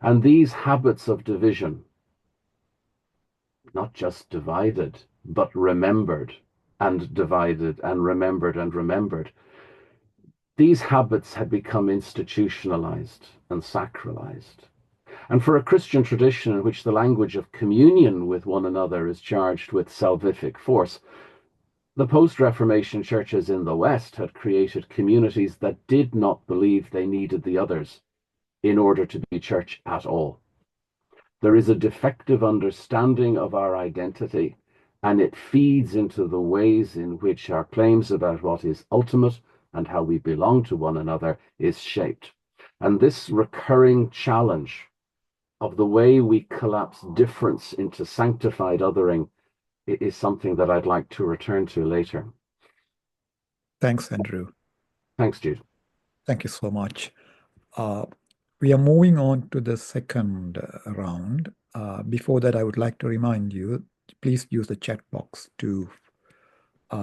I: And these habits of division, not just divided, but remembered and divided and remembered, these habits had become institutionalized and sacralized. And for a Christian tradition in which the language of communion with one another is charged with salvific force, the post-Reformation churches in the West had created communities that did not believe they needed the others in order to be church at all. There is a defective understanding of our identity, and it feeds into the ways in which our claims about what is ultimate and how we belong to one another is shaped. And this recurring challenge of the way we collapse difference into sanctified othering is something that I'd like to return to later.
D: Thanks, Andrew.
I: Thanks, Jude.
D: Thank you so much. We are moving on to the second round. Before that, I would like to remind you, please use the chat box to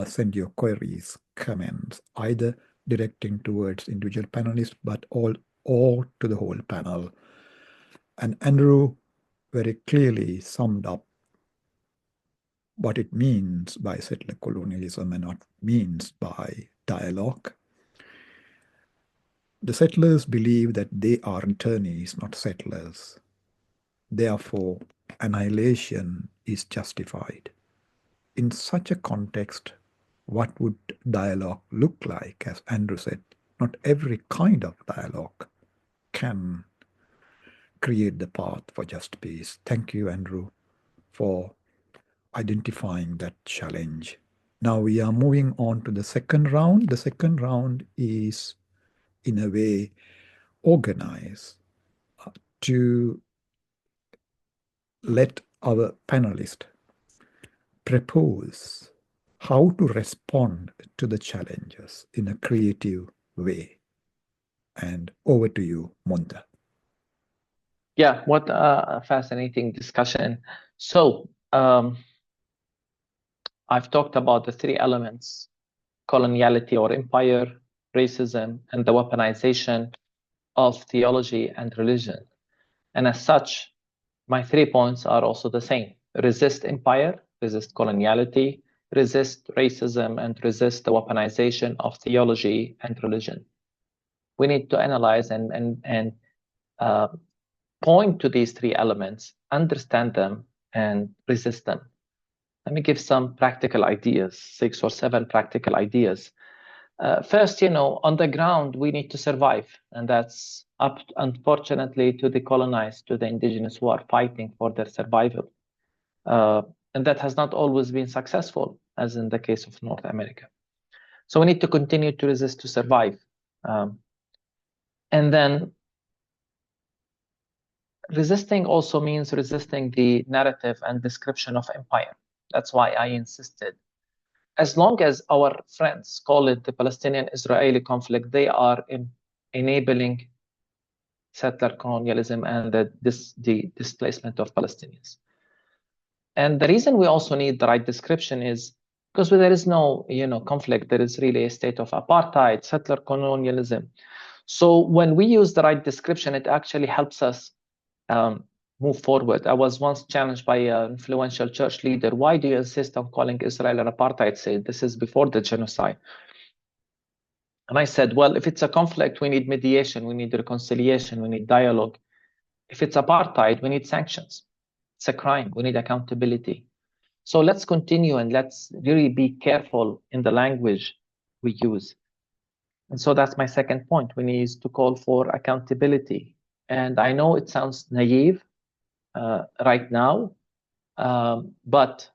D: send your queries, comments, either directing towards individual panelists, but or to the whole panel. And Andrew very clearly summed up what it means by settler colonialism and what it means by dialogue. The settlers believe that they are returnees, not settlers. Therefore, annihilation is justified. In such a context, what would dialogue look like? As Andrew said, not every kind of dialogue can create the path for just peace. Thank you, Andrew, for identifying that challenge. Now we are moving on to the second round. The second round is, in a way, organized to let our panelists propose how to respond to the challenges in a creative way. And over to you, Munther.
E: Yeah, what a fascinating discussion. So I've talked about the three elements: coloniality or empire, racism, and the weaponization of theology and religion. And as such, my 3 points are also the same: resist empire, resist coloniality, resist racism, and resist the weaponization of theology and religion. We need to analyze and point to these three elements, understand them, and resist them. Let me give some practical ideas, 6 or 7 practical ideas. First, on the ground, we need to survive. And that's up, unfortunately, to the colonized, to the indigenous who are fighting for their survival. And that has not always been successful, as in the case of North America. So we need to continue to resist to survive. And then resisting also means resisting the narrative and description of empire. That's why I insisted. As long as our friends call it the Palestinian-Israeli conflict, they are enabling settler colonialism and the displacement of Palestinians. And the reason we also need the right description is because there is no conflict. There is really a state of apartheid, settler colonialism. So when we use the right description, it actually helps us move forward. I was once challenged by an influential church leader. Why do you insist on calling Israel an apartheid state? This is before the genocide. And I said, well, if it's a conflict, we need mediation, we need reconciliation, we need dialogue. If it's apartheid, we need sanctions. It's a crime, we need accountability. So let's continue and let's really be careful in the language we use. And so that's my second point. We need to call for accountability. And I know it sounds naive right now, but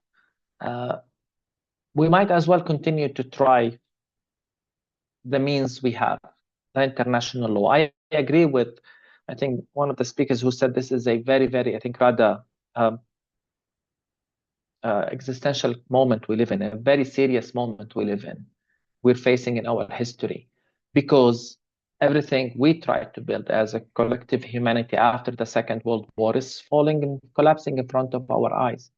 E: we might as well continue to try the means we have, the international law. I agree with, I think, one of the speakers who said this is a very, very, I think, Radha, existential moment we live in, a very serious moment we live in, we're facing in our history, because everything we tried to build as a collective humanity after the Second World War is falling and collapsing in front of our eyes.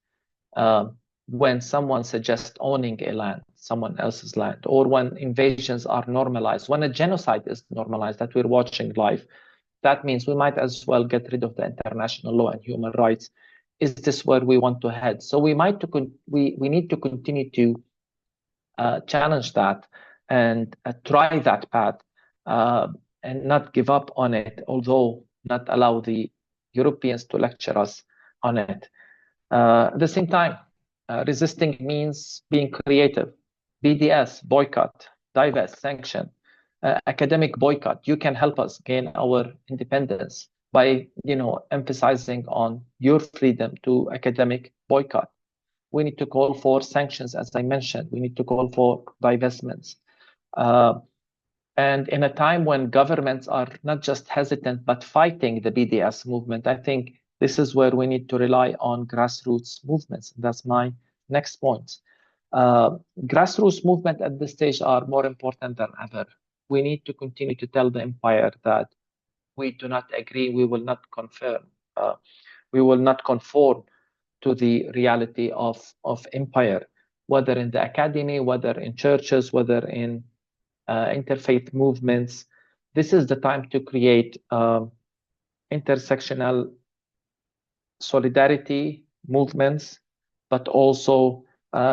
E: When someone suggests owning a land, someone else's land, or when invasions are normalized, when a genocide is normalized that we're watching live, that means we might as well get rid of the international law and human rights. Is this where we want to head? So we need to continue to challenge that and try that path and not give up on it, although not allow the Europeans to lecture us on it. At the same time, resisting means being creative. BDS, boycott, divest, sanction, academic boycott. You can help us gain our independence by emphasizing on your freedom to academic boycott. We need to call for sanctions, as I mentioned. We need to call for divestments. And in a time when governments are not just hesitant, but fighting the BDS movement, I think this is where we need to rely on grassroots movements. That's my next point. Grassroots movements at this stage are more important than ever. We need to continue to tell the empire that we do not agree, we will not confirm, we will not conform to the reality of empire, whether in the academy, whether in churches, whether in interfaith movements. this is the time to create intersectional solidarity movements, but also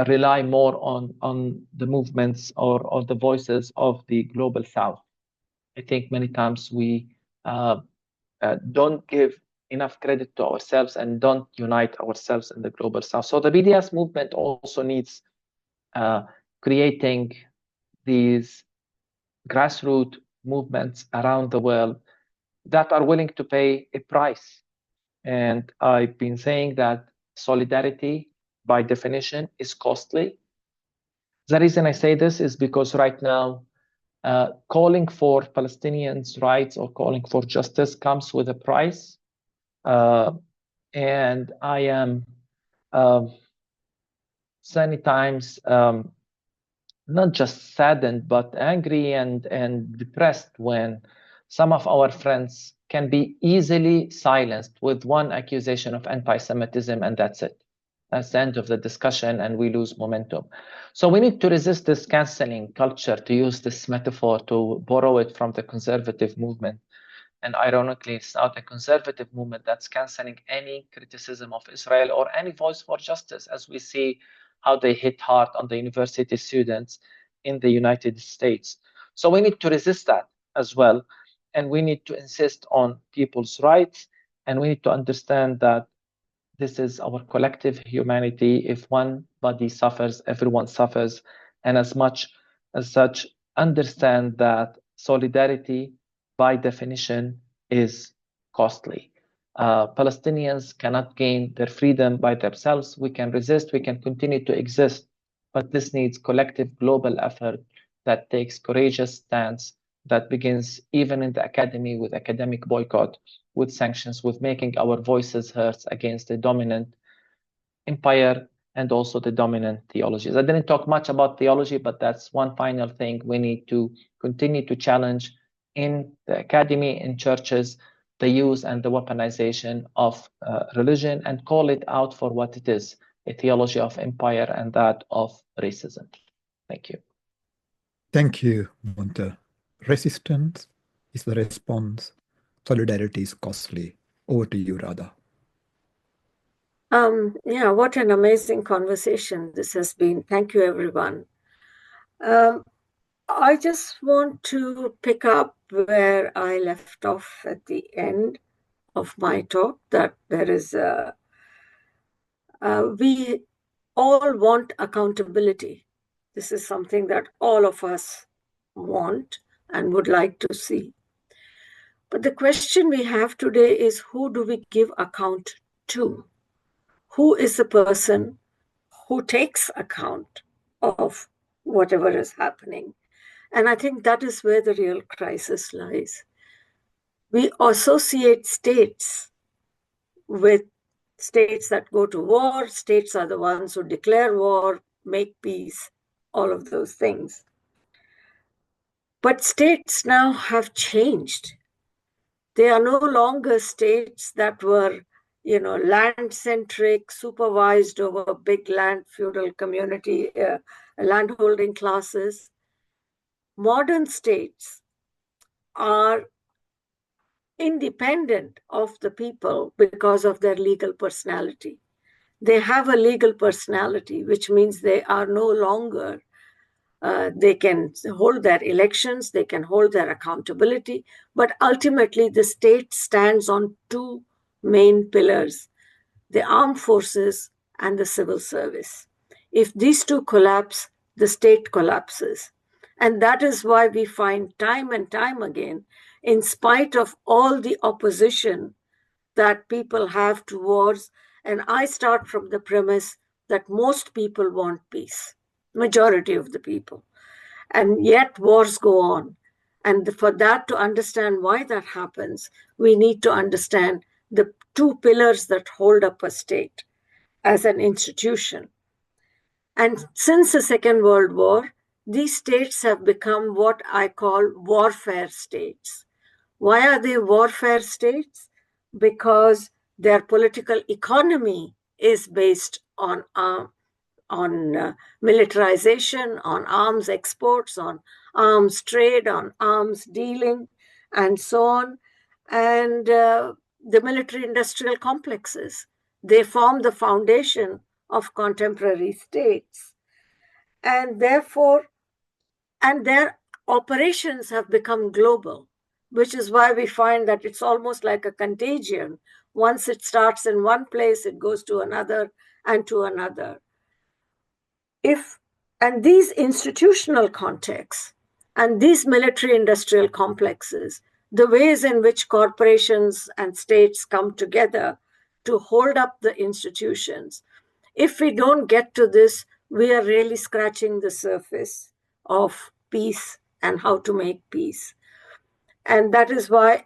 E: rely more on the movements or the voices of the global South. I think many times we don't give enough credit to ourselves and don't unite ourselves in the global South. So the BDS movement also needs creating these grassroots movements around the world that are willing to pay a price. And I've been saying that solidarity, by definition, is costly. The reason I say this is because right now, calling for Palestinians' rights or calling for justice comes with a price. And I am many times not just saddened, but angry and depressed when some of our friends can be easily silenced with one accusation of anti-Semitism, and that's it. That's the end of the discussion, and we lose momentum. So we need to resist this canceling culture, to use this metaphor, to borrow it from the conservative movement. And ironically, it's now the conservative movement that's canceling any criticism of Israel or any voice for justice, as we see how they hit hard on the university students in the United States. So we need to resist that as well. And we need to insist on people's rights. And we need to understand that this is our collective humanity. If one body suffers, everyone suffers. And as such, understand that solidarity, by definition, is costly. Palestinians cannot gain their freedom by themselves. We can resist, we can continue to exist, but this needs collective global effort that takes courageous stance, that begins even in the academy with academic boycott, with sanctions, with making our voices heard against the dominant empire and also the dominant theologies. I didn't talk much about theology, but that's one final thing we need to continue to challenge in the academy, in churches, the use and the weaponization of religion, and call it out for what it is, a theology of empire and that of racism. Thank you.
D: Thank you, Munther. Resistance is the response. Solidarity is costly. Over to you, Radha.
F: Yeah, what an amazing conversation this has been. Thank you, everyone. I just want to pick up where I left off at the end of my talk, that there is we all want accountability. This is something that all of us want and would like to see. But the question we have today is, who do we give account to? Who is the person who takes account of whatever is happening? And I think that is where the real crisis lies. We associate states with states that go to war. States are the ones who declare war, make peace, all of those things. But states now have changed. They are no longer states that were, land-centric, supervised over big land feudal community, landholding classes. Modern states are independent of the people because of their legal personality. They have a legal personality, which means they are no longer, they can hold their elections, they can hold their accountability, but ultimately the state stands on two main pillars, the armed forces and the civil service. If these two collapse, the state collapses. And that is why we find time and time again, in spite of all the opposition that people have towards, and I start from the premise that most people want peace, majority of the people, and yet wars go on. And for that, to understand why that happens, we need to understand the two pillars that hold up a state as an institution. And since the Second World War, these states have become what I call warfare states. Why are they warfare states? Because their political economy is based on militarization, on arms exports, on arms trade, on arms dealing. and so on. And the military-industrial complexes, they form the foundation of contemporary states. And therefore, and their operations have become global, which is why we find that it's almost like a contagion. Once it starts in one place, it goes to another and to another. And these institutional contexts and these military-industrial complexes, the ways in which corporations and states come together to hold up the institutions, if we don't get to this, we are really scratching the surface of peace and how to make peace. And that is why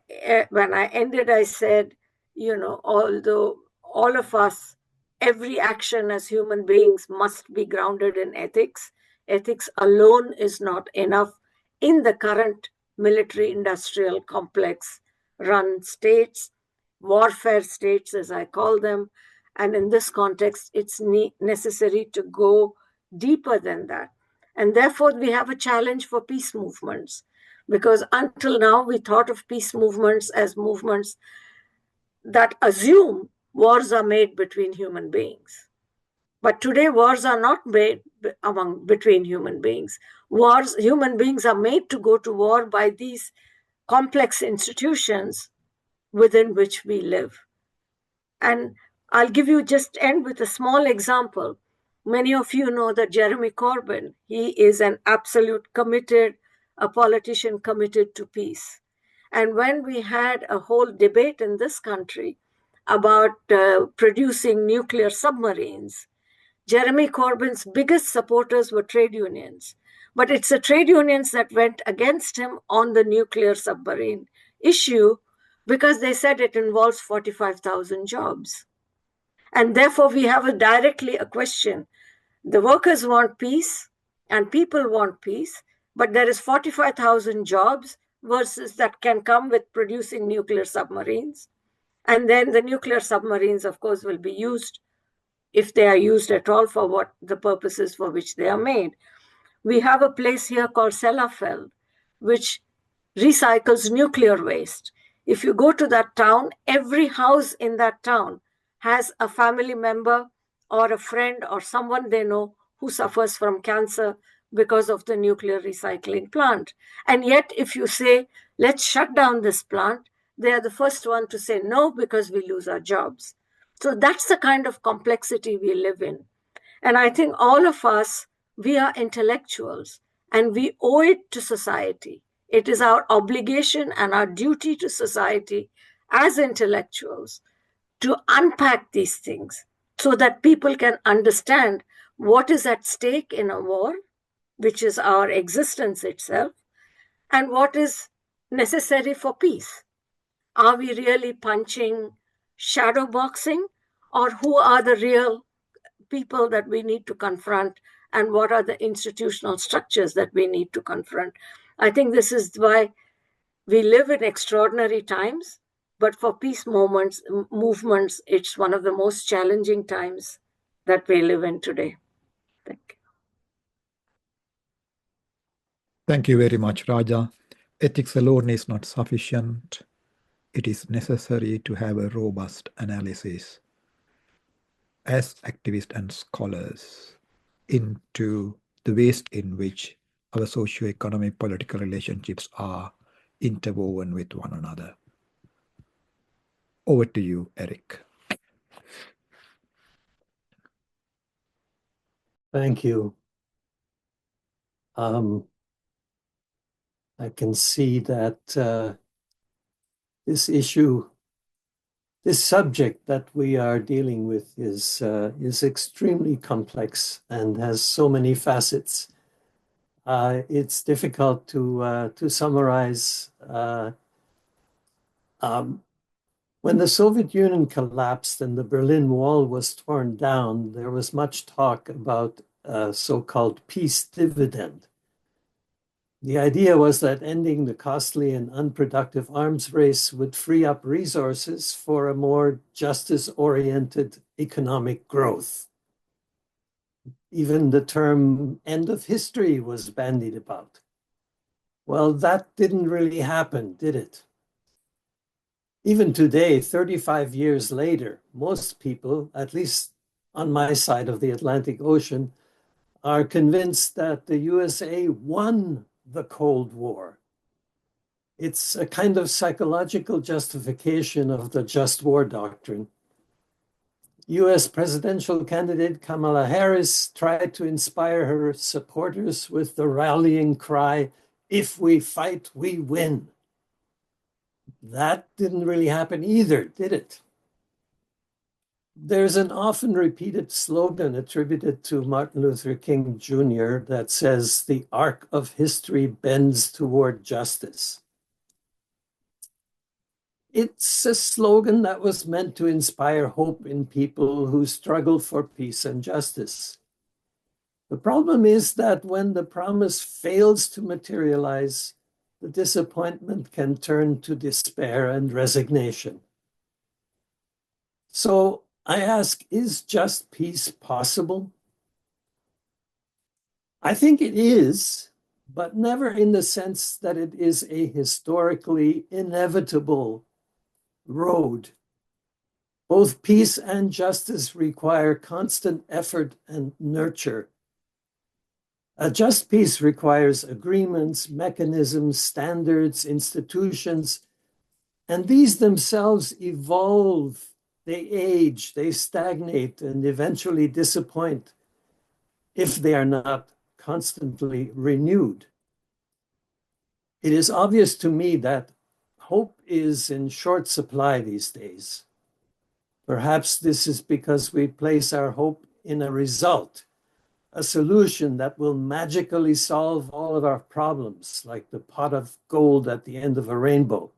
F: when I ended, I said, although all of us, every action as human beings must be grounded in ethics, ethics alone is not enough in the current military-industrial complex run states, warfare states, as I call them. And in this context, it's necessary to go deeper than that. And therefore, we have a challenge for peace movements, because until now, we thought of peace movements as movements that assume wars are made between human beings. But today, wars are not made between human beings. Human beings are made to go to war by these complex institutions within which we live. And I'll end with a small example. Many of you know that Jeremy Corbyn, he is an absolute a politician committed to peace. And when we had a whole debate in this country about producing nuclear submarines, Jeremy Corbyn's biggest supporters were trade unions. But it's the trade unions that went against him on the nuclear submarine issue because they said it involves 45,000 jobs. And therefore, we have directly a question. The workers want peace and people want peace, but there is 45,000 jobs versus that can come with producing nuclear submarines. And then the nuclear submarines, of course, will be used, if they are used at all, for what the purposes for which they are made. We have a place here called Sellafield, which recycles nuclear waste. If you go to that town, every house in that town has a family member or a friend or someone they know who suffers from cancer because of the nuclear recycling plant. And yet, if you say, let's shut down this plant, they are the first one to say no because we lose our jobs. So that's the kind of complexity we live in. And I think all of us, we are intellectuals and we owe it to society. It is our obligation and our duty to society as intellectuals to unpack these things so that people can understand what is at stake in a war, which is our existence itself, and what is necessary for peace. Are we really punching shadow boxing, or who are the real people that we need to confront, and what are the institutional structures that we need to confront? I think this is why we live in extraordinary times, but for peace movements, it's one of the most challenging times that we live in today. Thank you.
D: Thank you very much, Radha. Ethics alone is not sufficient. It is necessary to have a robust analysis as activists and scholars into the ways in which our socio-economic political relationships are interwoven with one another. Over to you, Erich.
G: Thank you. I can see that this subject that we are dealing with is extremely complex and has so many facets. It's difficult to summarize. When the Soviet Union collapsed and the Berlin Wall was torn down, there was much talk about a so-called peace dividend. The idea was that ending the costly and unproductive arms race would free up resources for a more justice-oriented economic growth. Even the term end of history was bandied about. Well, that didn't really happen, did it? Even today, 35 years later, most people, at least on my side of the Atlantic Ocean, are convinced that the USA won the Cold War. It's a kind of psychological justification of the just war doctrine. US presidential candidate Kamala Harris tried to inspire her supporters with the rallying cry, "If we fight, we win." That didn't really happen either, did it? There's an often repeated slogan attributed to Martin Luther King Jr. that says, "The arc of history bends toward justice." It's a slogan that was meant to inspire hope in people who struggle for peace and justice. The problem is that when the promise fails to materialize, the disappointment can turn to despair and resignation. So I ask, is just peace possible? I think it is, but never in the sense that it is a historically inevitable road. Both peace and justice require constant effort and nurture. A just peace requires agreements, mechanisms, standards, institutions, and these themselves evolve, they age, they stagnate, and eventually disappoint if they are not constantly renewed. It is obvious to me that hope is in short supply these days. Perhaps this is because we place our hope in a result, a solution that will magically solve all of our problems, like the pot of gold at the end of a rainbow.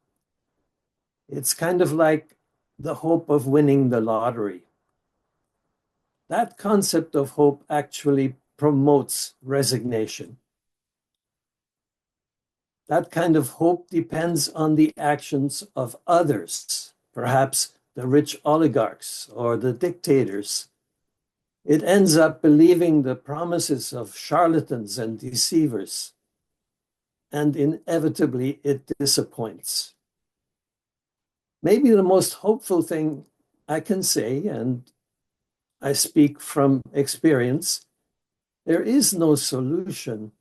G: It's kind of like the hope of winning the lottery. That concept of hope actually promotes resignation. That kind of hope depends on the actions of others, perhaps the rich oligarchs or the dictators. It ends up believing the promises of charlatans and deceivers, and inevitably it disappoints. Maybe the most hopeful thing I can say, and I speak from experience, there is no solution,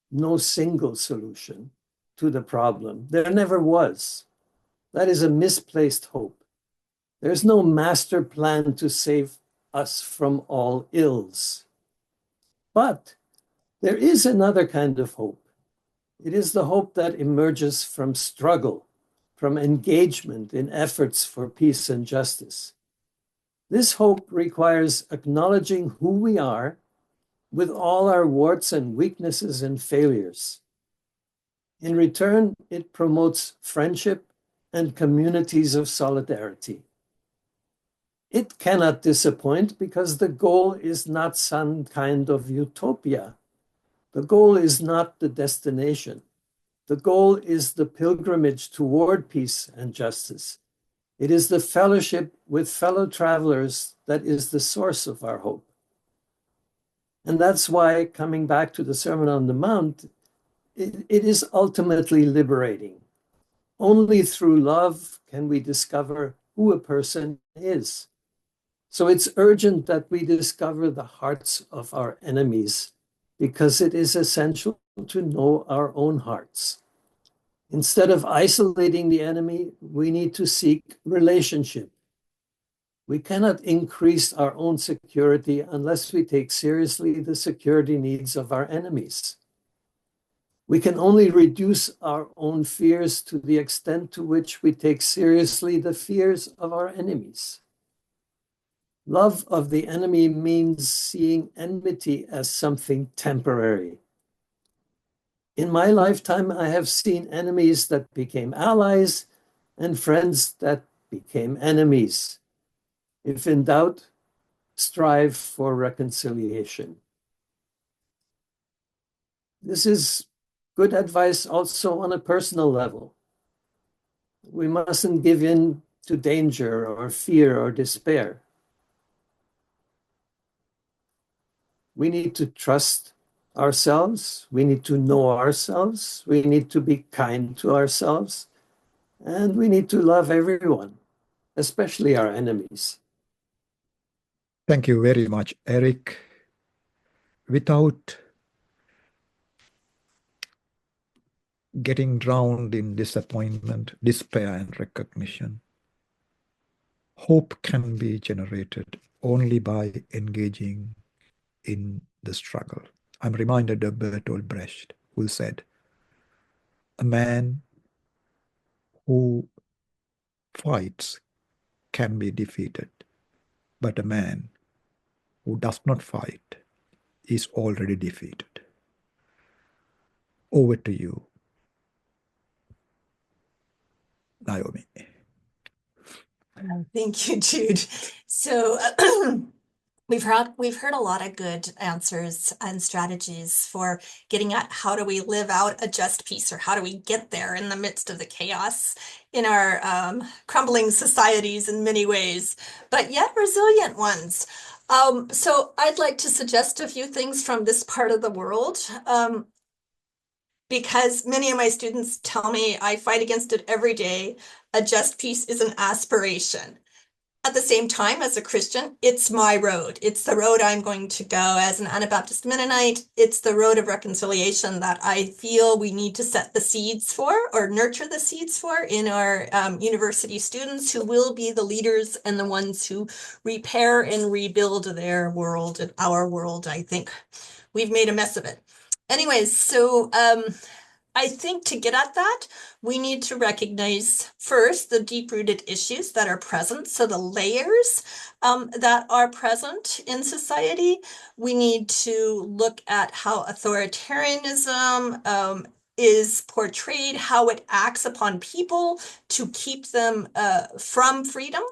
G: no single solution to the problem. There never was. That is a misplaced hope. There's no master plan to save us from all ills. But there is another kind of hope. It is the hope that emerges from struggle, from engagement in efforts for peace and justice. This hope requires acknowledging who we are with all our warts and weaknesses and failures. In return, it promotes friendship and communities of solidarity. It cannot disappoint because the goal is not some kind of utopia. The goal is not the destination. The goal is the pilgrimage toward peace and justice. It is the fellowship with fellow travelers that is the source of our hope. And that's why, coming back to the Sermon on the Mount, it is ultimately liberating. Only through love can we discover who a person is. So it's urgent that we discover the hearts of our enemies, because it is essential to know our own hearts. Instead of isolating the enemy, we need to seek relationship. We cannot increase our own security unless we take seriously the security needs of our enemies. We can only reduce our own fears to the extent to which we take seriously the fears of our enemies. Love of the enemy means seeing enmity as something temporary. In my lifetime, I have seen enemies that became allies and friends that became enemies. If in doubt, strive for reconciliation. This is good advice also on a personal level. We mustn't give in to danger or fear or despair. We need to trust ourselves. We need to know ourselves. We need to be kind to ourselves. And we need to love everyone, especially our enemies.
D: Thank you very much, Erich. Without getting drowned in disappointment, despair, and recognition, hope can be generated only by engaging in the struggle. I'm reminded of Bertolt Brecht, who said, "A man who fights can be defeated, but a man who does not fight is already defeated." Over to you, Naomi.
H: Thank you, Jude. So we've heard a lot of good answers and strategies for getting at how do we live out a just peace, or how do we get there in the midst of the chaos in our crumbling societies in many ways, but yet resilient ones. So I'd like to suggest a few things from this part of the world, because many of my students tell me I fight against it every day. A just peace is an aspiration. At the same time, as a Christian, it's my road. It's the road I'm going to go as an Anabaptist Mennonite. It's the road of reconciliation that I feel we need to set the seeds for, or nurture the seeds for, in our university students, who will be the leaders and the ones who repair and rebuild their world and our world. I think we've made a mess of it. Anyways, so I think to get at that, we need to recognize first the deep-rooted issues that are present, so the layers that are present in society. We need to look at how authoritarianism is portrayed, how it acts upon people to keep them from freedom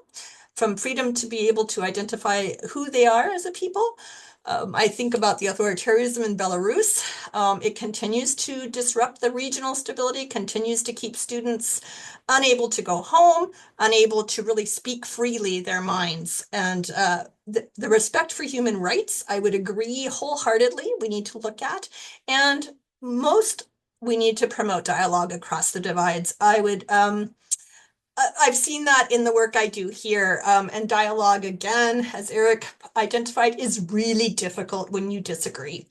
H: to be able to identify who they are as a people. I think about the authoritarianism in Belarus. It continues to disrupt the regional stability, continues to keep students unable to go home, unable to really speak freely their minds. And the respect for human rights, I would agree wholeheartedly, we need to look at. And we need to promote dialogue across the divides. I've seen that in the work I do here, and dialogue, again, as Erich identified, is really difficult when you disagree.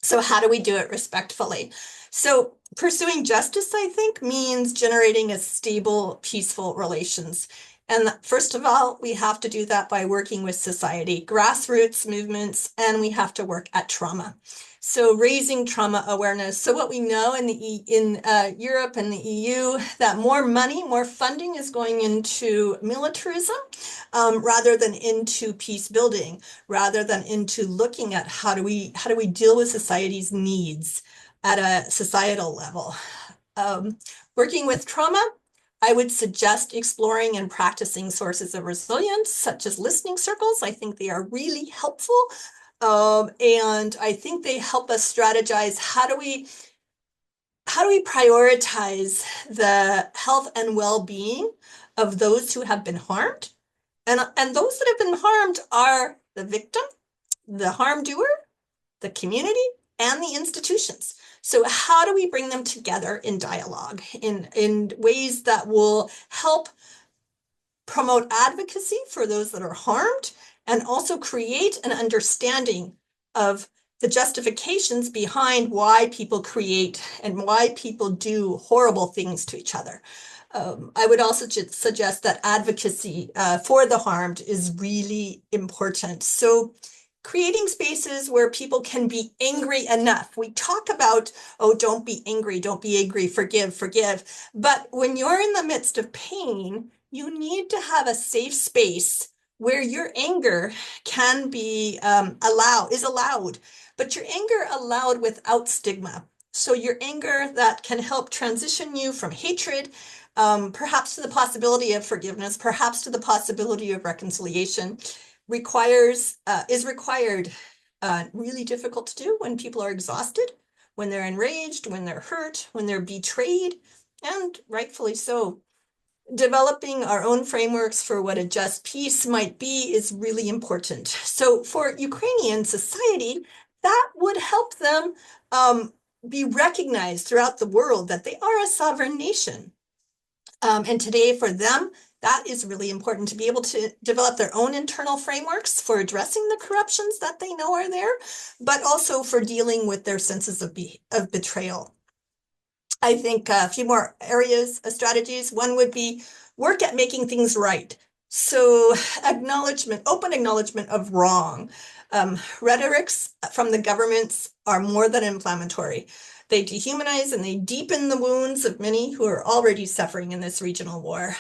H: So how do we do it respectfully? So pursuing justice, I think, means generating a stable, peaceful relations. And first of all, we have to do that by working with society, grassroots movements, and we have to work at trauma. So raising trauma awareness. So what we know in Europe and the EU, that more money, more funding is going into militarism rather than into peace building, rather than into looking at how do we deal with society's needs at a societal level. Working with trauma, I would suggest exploring and practicing sources of resilience, such as listening circles. I think they are really helpful. And I think they help us strategize how do we prioritize the health and well-being of those who have been harmed. And those that have been harmed are the victim, the harm doer, the community, and the institutions. So how do we bring them together in dialogue in ways that will help promote advocacy for those that are harmed, and also create an understanding of the justifications behind why people create and why people do horrible things to each other. I would also suggest that advocacy for the harmed is really important. So creating spaces where people can be angry enough. We talk about, oh, don't be angry, forgive. But when you're in the midst of pain, you need to have a safe space where your anger can be allowed, but your anger allowed without stigma. So your anger that can help transition you from hatred, perhaps to the possibility of forgiveness, perhaps to the possibility of reconciliation, is required. Really difficult to do when people are exhausted, when they're enraged, when they're hurt, when they're betrayed, and rightfully so. Developing our own frameworks for what a just peace might be is really important. So for Ukrainian society, that would help them be recognized throughout the world that they are a sovereign nation. And today for them, that is really important, to be able to develop their own internal frameworks for addressing the corruptions that they know are there, but also for dealing with their senses of betrayal. I think a few more areas of strategies. One would be work at making things right. So open acknowledgement of wrong. Rhetorics from the governments are more than inflammatory. They dehumanize and they deepen the wounds of many who are already suffering in this regional war.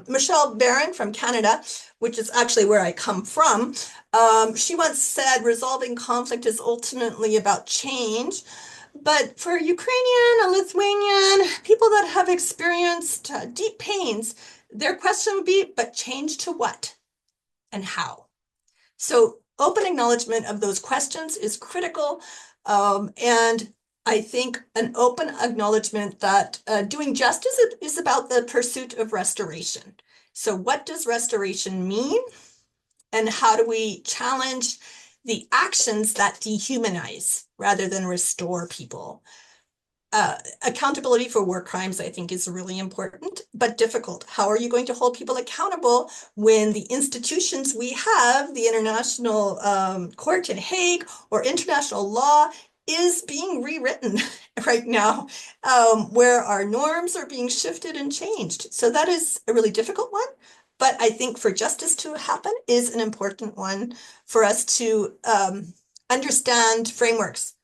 H: Michelle Barron from Canada, which is actually where I come from, she once said, resolving conflict is ultimately about change. But for Ukrainian and Lithuanian, people that have experienced deep pains, their question would be, but change to what and how? So open acknowledgement of those questions is critical. And I think an open acknowledgement that doing justice is about the pursuit of restoration. So what does restoration mean? And how do we challenge the actions that dehumanize rather than restore people? Accountability for war crimes, I think, is really important, but difficult. How are you going to hold people accountable when the institutions we have, the International Court in Hague or international law, is being rewritten right now, where our norms are being shifted and changed? So that is a really difficult one. But I think for justice to happen is an important one for us to understand frameworks,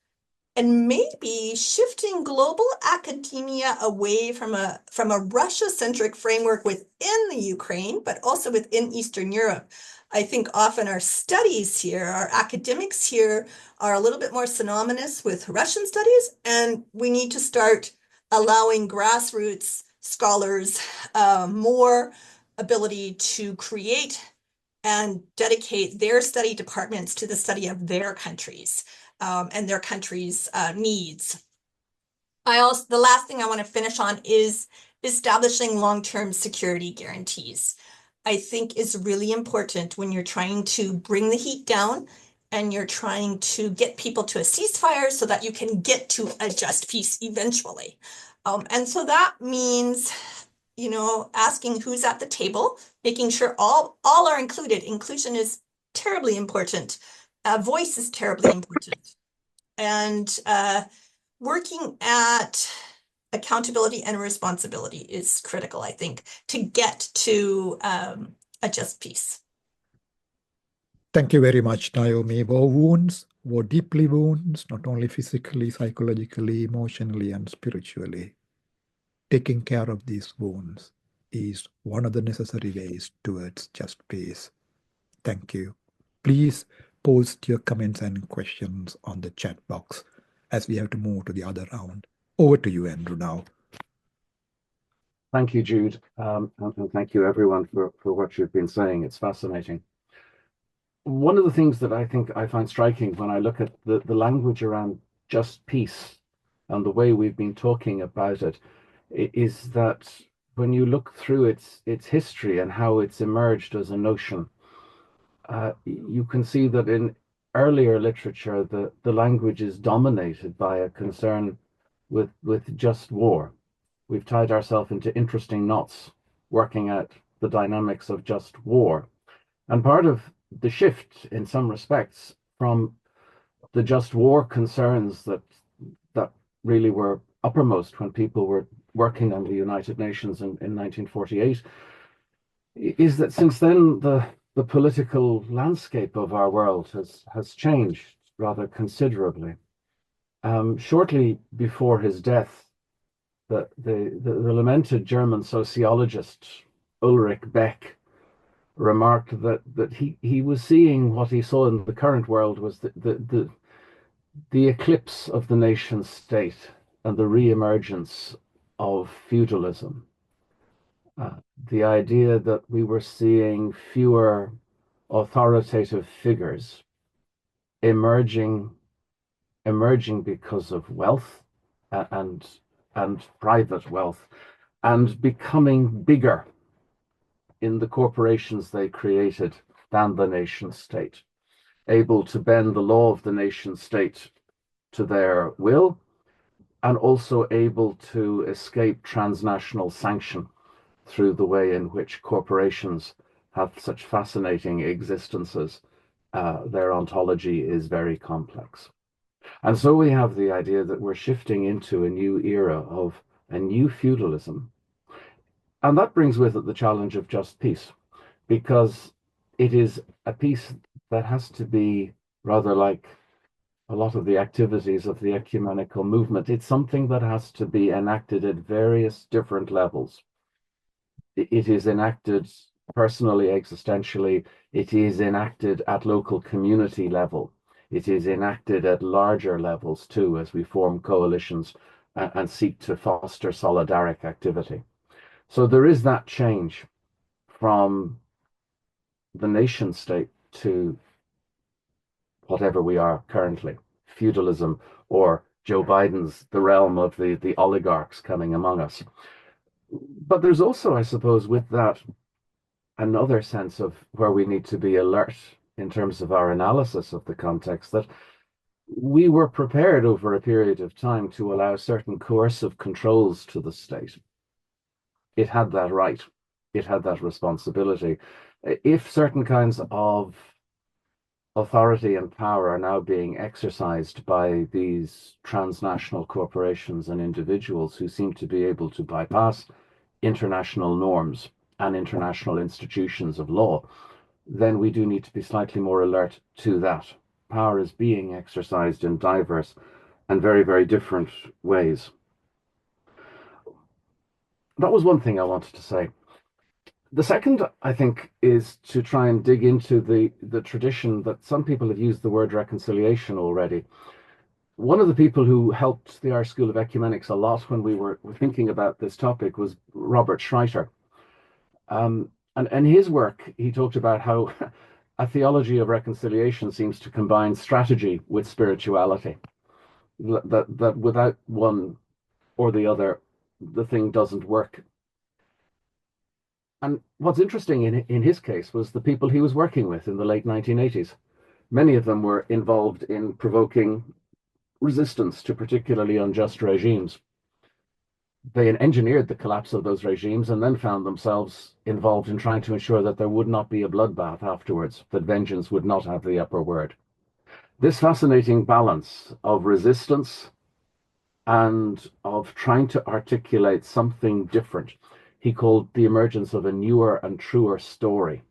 H: and maybe shifting global academia away from a Russia-centric framework within the Ukraine, but also within Eastern Europe. I think often our studies here, our academics here, are a little bit more synonymous with Russian studies, and we need to start allowing grassroots scholars more ability to create and dedicate their study departments to the study of their countries and their countries' needs. The last thing I want to finish on is establishing long-term security guarantees. I think is really important when you're trying to bring the heat down and you're trying to get people to a ceasefire so that you can get to a just peace eventually. And so that means, asking who's at the table, making sure all are included. Inclusion is terribly important. Voice is terribly important. And working at accountability and responsibility is critical, I think, to get to a just peace.
D: Thank you very much, Naomi. War wounds, war deeply wounds, not only physically, psychologically, emotionally, and spiritually. Taking care of these wounds is one of the necessary ways towards just peace. Thank you. Please post your comments and questions on the chat box as we have to move to the other round. Over to you, Andrew, now.
I: Thank you, Jude. And thank you, everyone, for what you've been saying. It's fascinating. One of the things that I think I find striking when I look at the language around just peace and the way we've been talking about it is that when you look through its history and how it's emerged as a notion, you can see that in earlier literature, the language is dominated by a concern with just war. We've tied ourselves into interesting knots working at the dynamics of just war. And part of the shift in some respects from the just war concerns that really were uppermost when people were working on the United Nations in 1948 is that since then the political landscape of our world has changed rather considerably. Shortly before his death, the lamented German sociologist Ulrich Beck remarked that he was seeing what he saw in the current world was the eclipse of the nation state and the re-emergence of feudalism. The idea that we were seeing fewer authoritative figures emerging because of wealth and private wealth, and becoming bigger in the corporations they created than the nation state. able to bend the law of the nation state to their will, and also able to escape transnational sanction through the way in which corporations have such fascinating existences. Their ontology is very complex. And so we have the idea that we're shifting into a new era of a new feudalism. And that brings with it the challenge of just peace, because it is a peace that has to be rather like a lot of the activities of the ecumenical movement. It's something that has to be enacted at various different levels. It is enacted personally, existentially. It is enacted at local community level. It is enacted at larger levels too, as we form coalitions and seek to foster solidaric activity. So there is that change from the nation state to whatever we are currently, feudalism, or Joe Biden's the realm of the oligarchs coming among us. But there's also, I suppose, with that, another sense of where we need to be alert in terms of our analysis of the context, that we were prepared over a period of time to allow certain coercive controls to the state. It had that right. It had that responsibility. If certain kinds of authority and power are now being exercised by these transnational corporations and individuals who seem to be able to bypass international norms and international institutions of law, then we do need to be slightly more alert to that. Power is being exercised in diverse and very, very different ways. That was one thing I wanted to say. The second, I think, is to try and dig into the tradition that some people have used the word reconciliation already. One of the people who helped the Irish School of Ecumenics a lot when we were thinking about this topic was Robert Schreiter. And his work, he talked about how a theology of reconciliation seems to combine strategy with spirituality. That without one or the other, the thing doesn't work. And what's interesting in his case was the people he was working with in the late 1980s. Many of them were involved in provoking resistance to particularly unjust regimes. They engineered the collapse of those regimes and then found themselves involved in trying to ensure that there would not be a bloodbath afterwards, that vengeance would not have the upper word. This fascinating balance of resistance and of trying to articulate something different, he called the emergence of a newer and truer story.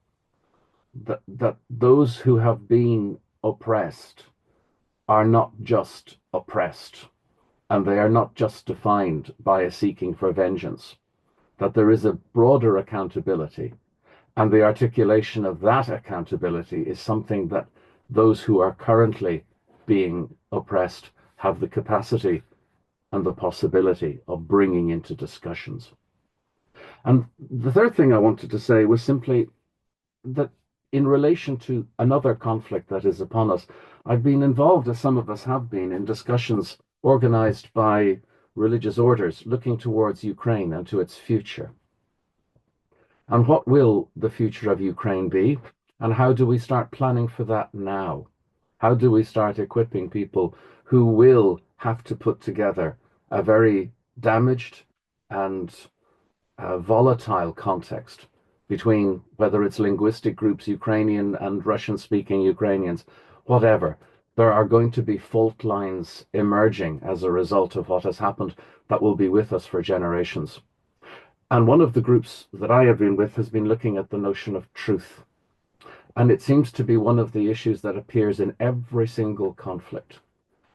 I: That those who have been oppressed are not just oppressed, and they are not just defined by a seeking for vengeance, that there is a broader accountability, and the articulation of that accountability is something that those who are currently being oppressed have the capacity and the possibility of bringing into discussions. And the third thing I wanted to say was simply that in relation to another conflict that is upon us, I've been involved, as some of us have been, in discussions organized by religious orders looking towards Ukraine and to its future. And what will the future of Ukraine be? And how do we start planning for that now? How do we start equipping people who will have to put together a very damaged and volatile context between whether it's linguistic groups, Ukrainian and Russian-speaking Ukrainians, whatever. There are going to be fault lines emerging as a result of what has happened that will be with us for generations. And one of the groups that I have been with has been looking at the notion of truth. And it seems to be one of the issues that appears in every single conflict.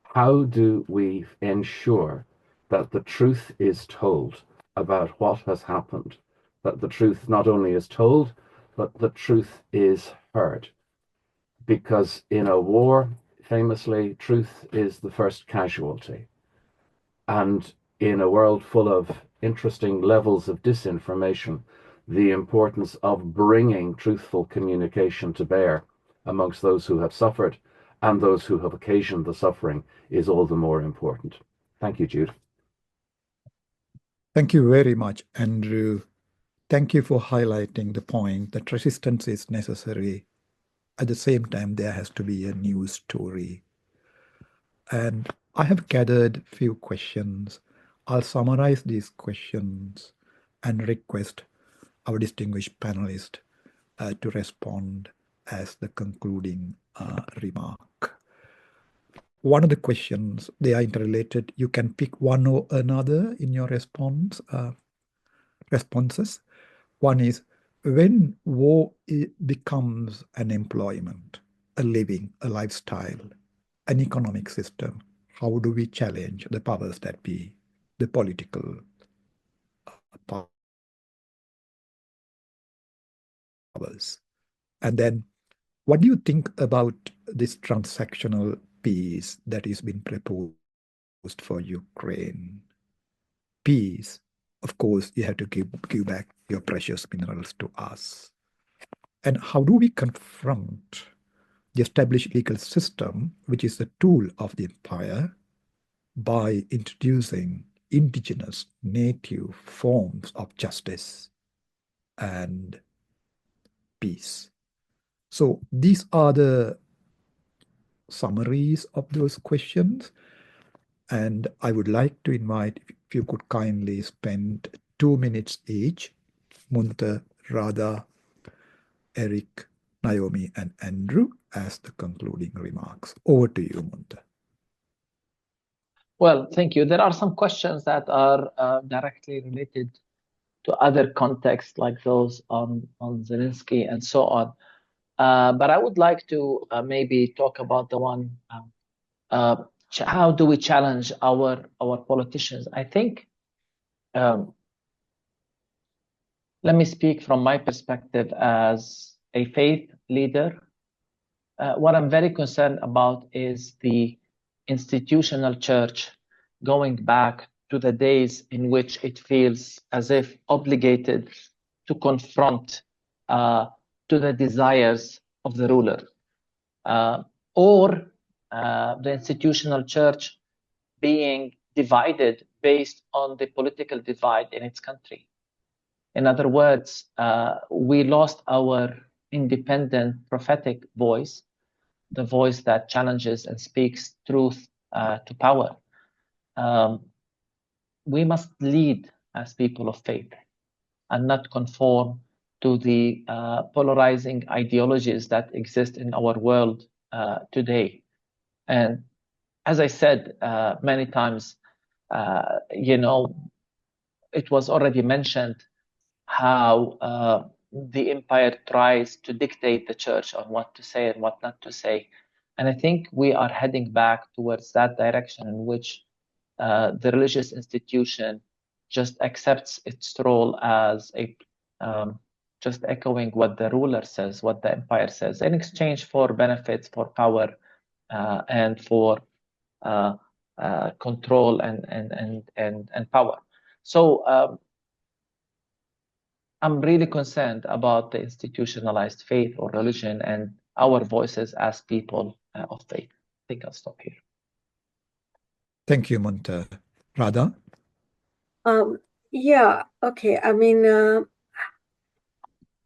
I: How do we ensure that the truth is told about what has happened? That the truth not only is told, but the truth is heard. Because in a war, famously, truth is the first casualty. And in a world full of interesting levels of disinformation, the importance of bringing truthful communication to bear amongst those who have suffered and those who have occasioned the suffering is all the more important. Thank you, Jude.
D: Thank you very much, Andrew. Thank you for highlighting the point that resistance is necessary At the same time, there has to be a news story. And I have gathered a few questions. I'll summarize these questions and request our distinguished panelist to respond as the concluding remark. One of the questions, they are interrelated. You can pick one or another in your responses. One is, when war becomes an employment, a living, a lifestyle, an economic system, how do we challenge the powers that be, the political powers? And then, what do you think about this transactional peace that is being proposed for Ukraine? Peace, of course, you have to give back your precious minerals to us. And how do we confront the established legal system, which is the tool of the empire, by introducing indigenous, native forms of justice and peace? So these are the summaries of those questions. And I would like to invite, if you could kindly spend 2 minutes each, Munther, Radha, Erich, Naomi, and Andrew, as the concluding remarks. Over to you, Munther.
E: Well, thank you. There are some questions that are directly related to other contexts, like those on Zelensky and so on. But I would like to maybe talk about the one, how do we challenge our politicians? I think, let me speak from my perspective as a faith leader. What I'm very concerned about is the institutional church going back to the days in which it feels as if obligated to confront to the desires of the ruler, or the institutional church being divided based on the political divide in its country. In other words, we lost our independent prophetic voice, the voice that challenges and speaks truth to power. We must lead as people of faith and not conform to the polarizing ideologies that exist in our world today. And as I said many times, it was already mentioned how the empire tries to dictate the church on what to say and what not to say. And I think we are heading back towards that direction in which the religious institution just accepts its role as a just echoing what the ruler says, what the empire says, in exchange for benefits, for power, and for control and power. So I'm really concerned about the institutionalized faith or religion and our voices as people of faith. I think I'll stop here.
D: Thank you, Munther. Radha?
F: Yeah, okay. I mean,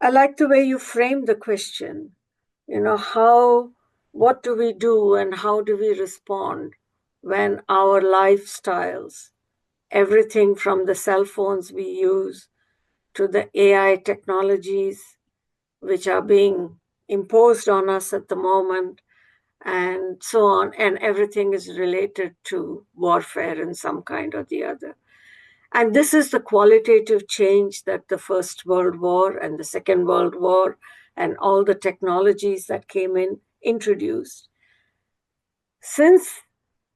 F: I like the way you frame the question. What do we do and how do we respond when our lifestyles, everything from the cell phones we use to the AI technologies, which are being imposed on us at the moment, and so on, and everything is related to warfare in some kind or the other. And this is the qualitative change that the First World War and the Second World War and all the technologies that came in introduced. Since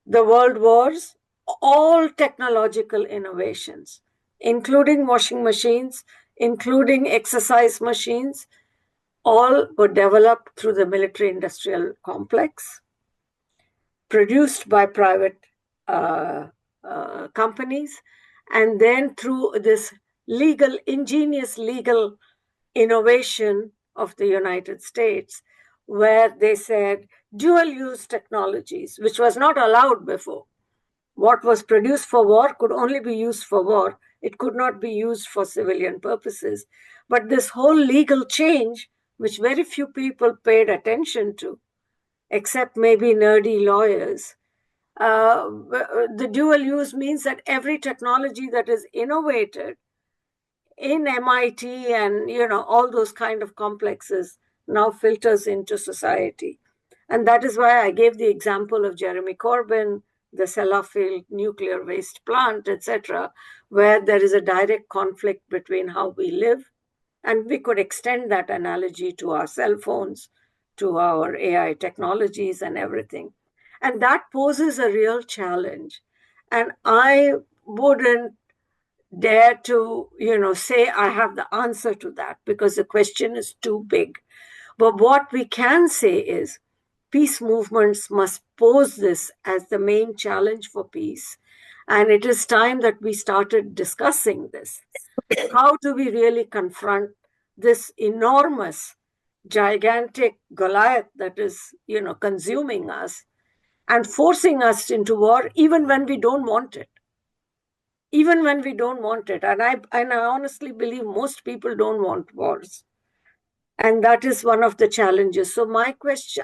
F: the world wars, all technological innovations, including washing machines, including exercise machines, all were developed through the military-industrial complex, produced by private companies, and then through this ingenious legal innovation of the United States, where they said dual-use technologies, which was not allowed before. What was produced for war could only be used for war. It could not be used for civilian purposes. But this whole legal change which very few people paid attention to, except maybe nerdy lawyers. The dual use means that every technology that is innovated in MIT and, all those kind of complexes now filters into society. And that is why I gave the example of Jeremy Corbyn, the Sellafield nuclear waste plant, etc., where there is a direct conflict between how we live. And we could extend that analogy to our cell phones, to our AI technologies and everything. And that poses a real challenge. And I wouldn't dare to, say I have the answer to that, because the question is too big. But what we can say is peace movements must pose this as the main challenge for peace. And it is time that we started discussing this. How do we really confront this enormous, gigantic Goliath that is, consuming us and forcing us into war, even when we don't want it? Even when we don't want it. And I honestly believe most people don't want wars. And that is one of the challenges. So my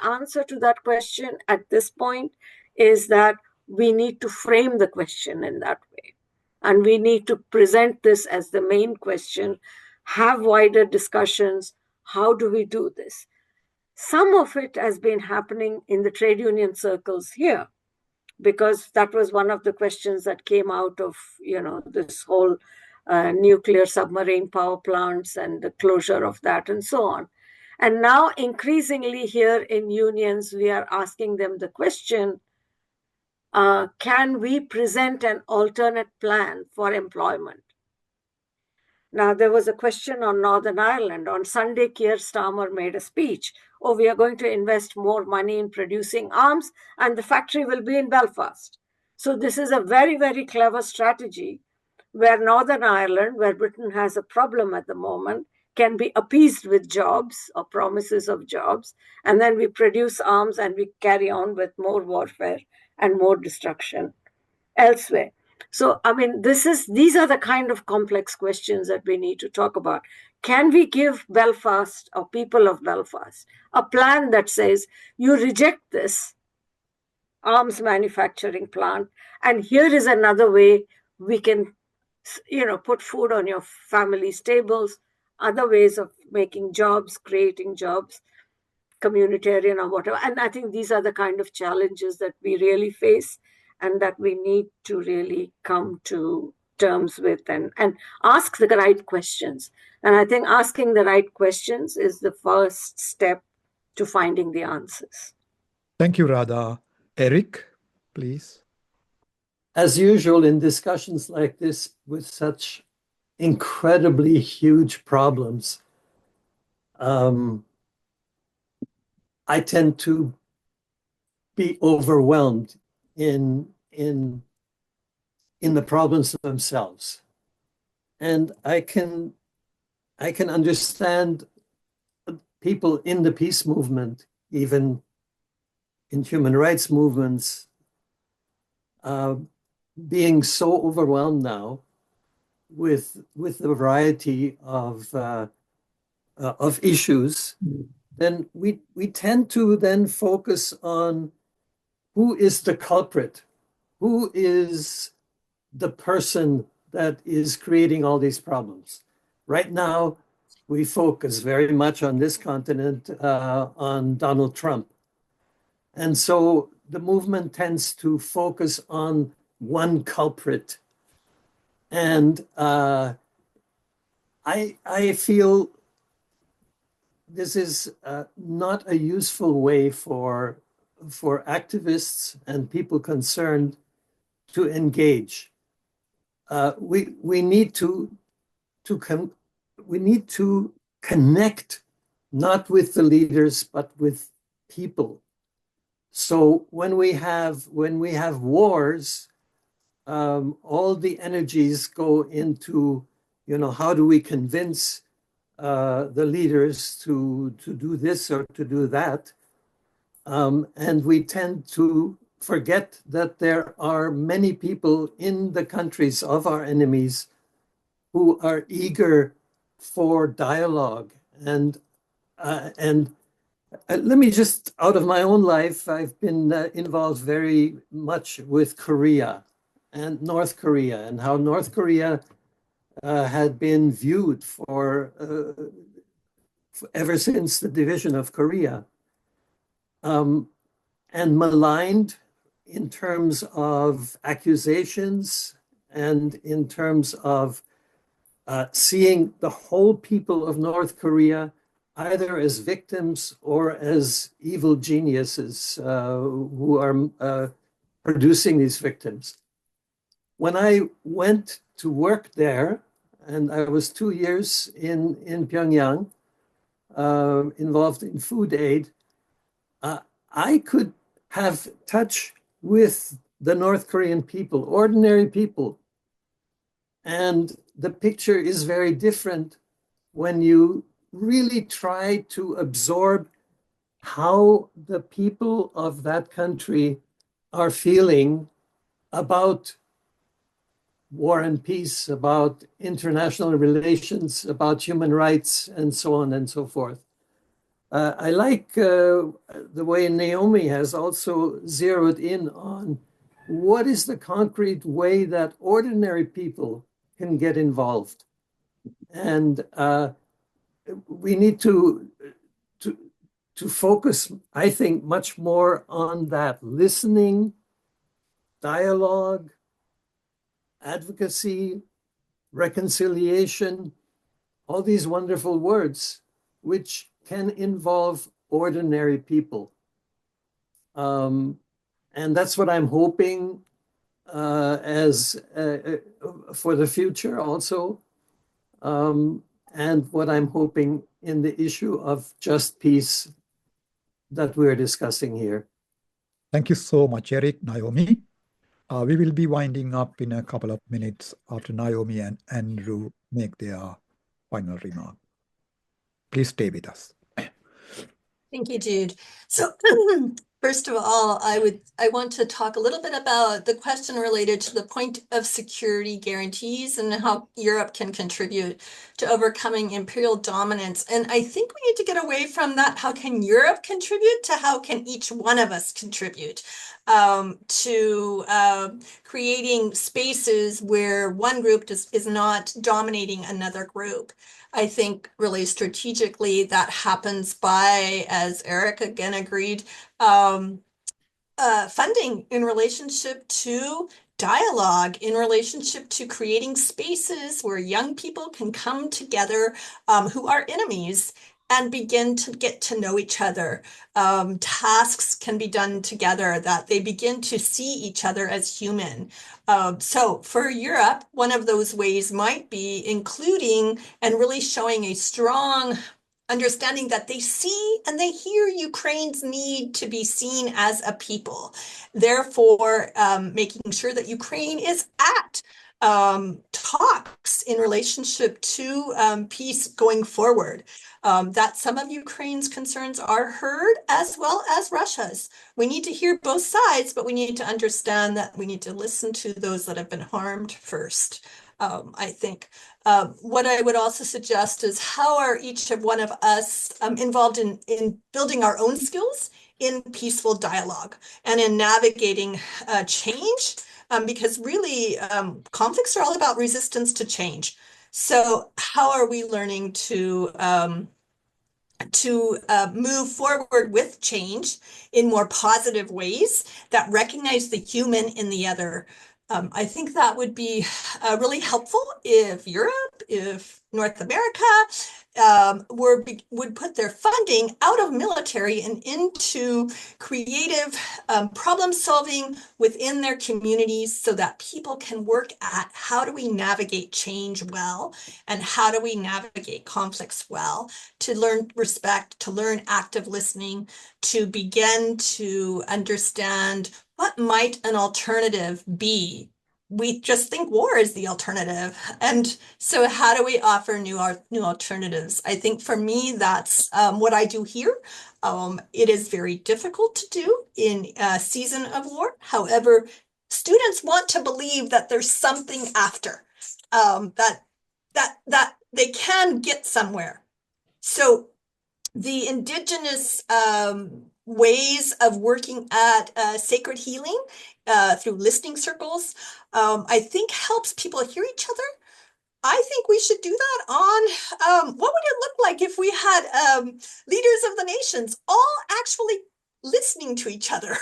F: answer to that question at this point is that we need to frame the question in that way. And we need to present this as the main question, have wider discussions. How do we do this? Some of it has been happening in the trade union circles here, because that was one of the questions that came out of, this whole nuclear submarine power plants and the closure of that and so on. And now increasingly here in unions, we are asking them the question, can we present an alternate plan for employment? Now, there was a question on Northern Ireland. On Sunday, Keir Starmer made a speech. Oh, we are going to invest more money in producing arms, and the factory will be in Belfast. So this is a very, very clever strategy where Northern Ireland, where Britain has a problem at the moment, can be appeased with jobs or promises of jobs. And then we produce arms and we carry on with more warfare and more destruction elsewhere. So, these are the kind of complex questions that we need to talk about. Can we give Belfast or people of Belfast a plan that says, you reject this arms manufacturing plant, and here is another way we can, put food on your family's tables, other ways of making jobs, creating jobs, communitarian or whatever. And I think these are the kind of challenges that we really face and that we need to really come to terms with and ask the right questions. And I think asking the right questions is the first step to finding the answers.
D: Thank you, Radha. Erich, please.
G: As usual in discussions like this with such incredibly huge problems, I tend to be overwhelmed in the problems themselves. And I can understand people in the peace movement, even in human rights movements, being so overwhelmed now with the variety of issues. Then we tend to then focus on who is the culprit, who is the person that is creating all these problems. Right now, we focus very much on this continent on Donald Trump. And so the movement tends to focus on one culprit. And I feel this is not a useful way for activists and people concerned to engage. We need to connect not with the leaders but with people. So when we have wars, all the energies go into, how do we convince the leaders to do this or to do that? And we tend to forget that there are many people in the countries of our enemies who are eager for dialogue and And let me just, out of my own life, I've been involved very much with Korea and North Korea, and how North Korea had been viewed for ever since the division of Korea, and maligned in terms of accusations and in terms of seeing the whole people of North Korea either as victims or as evil geniuses who are producing these victims. When I went to work there, and I was 2 years in Pyongyang, involved in food aid, I could have touch with the North Korean people, ordinary people. And the picture is very different when you really try to absorb how the people of that country are feeling about war and peace, about international relations, about human rights, and so on and so forth. I like the way Naomi has also zeroed in on what is the concrete way that ordinary people can get involved. And we need to focus, I think, much more on that listening, dialogue, advocacy, reconciliation, all these wonderful words, which can involve ordinary people. And that's what I'm hoping as for the future also, and what I'm hoping in the issue of just peace that we're discussing here.
D: Thank you so much, Erich, Naomi. We will be winding up in a couple of minutes after Naomi and Andrew make their final remark. Please stay with us.
H: Thank you, Jude. So first of all, I want to talk a little bit about the question related to the point of security guarantees and how Europe can contribute to overcoming imperial dominance. And I think we need to get away from that. How can Europe contribute to how can each one of us contribute to creating spaces where one group is not dominating another group. I think really strategically that happens by, as Erich again agreed, funding in relationship to dialogue, in relationship to creating spaces where young people can come together who are enemies and begin to get to know each other. Tasks can be done together, that they begin to see each other as human. So for Europe, one of those ways might be including and really showing a strong understanding that they see and they hear Ukraine's need to be seen as a people. Therefore, making sure that Ukraine is at talks in relationship to peace going forward. That some of Ukraine's concerns are heard as well as Russia's. We need to hear both sides, but we need to understand that we need to listen to those that have been harmed first. I think what I would also suggest is how are each of one of us involved in building our own skills in peaceful dialogue and in navigating change, because really conflicts are all about resistance to change. So how are we learning to move forward with change in more positive ways that recognize the human in the other? I think that would be really helpful if Europe, if North America would put their funding out of military and into creative problem solving within their communities so that people can work at how do we navigate change well and how do we navigate conflicts well, to learn respect, to learn active listening, to begin to understand what might an alternative be. We just think war is the alternative. And so how do we offer new alternatives? I think for me, that's what I do here. It is very difficult to do in a season of war. However, students want to believe that there's something after, that they can get somewhere. So the indigenous ways of working at sacred healing through listening circles, I think helps people hear each other. I think we should do that on what would it look like if we had leaders of the nations all actually listening to each other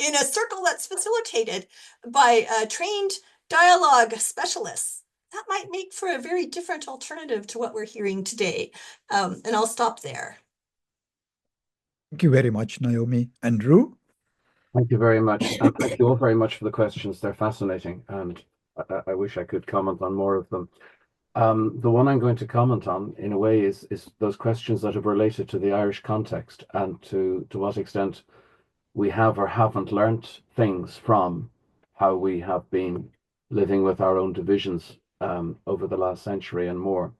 H: in a circle that's facilitated by trained dialogue specialists. That might make for a very different alternative to what we're hearing today. And I'll stop there.
D: Thank you very much, Naomi. Andrew?
I: Thank you very much. And thank you all very much for the questions. They're fascinating, and I wish I could comment on more of them. The one I'm going to comment on, in a way, is those questions that have related to the Irish context and to what extent we have or haven't learnt things from how we have been living with our own divisions over the last century and more.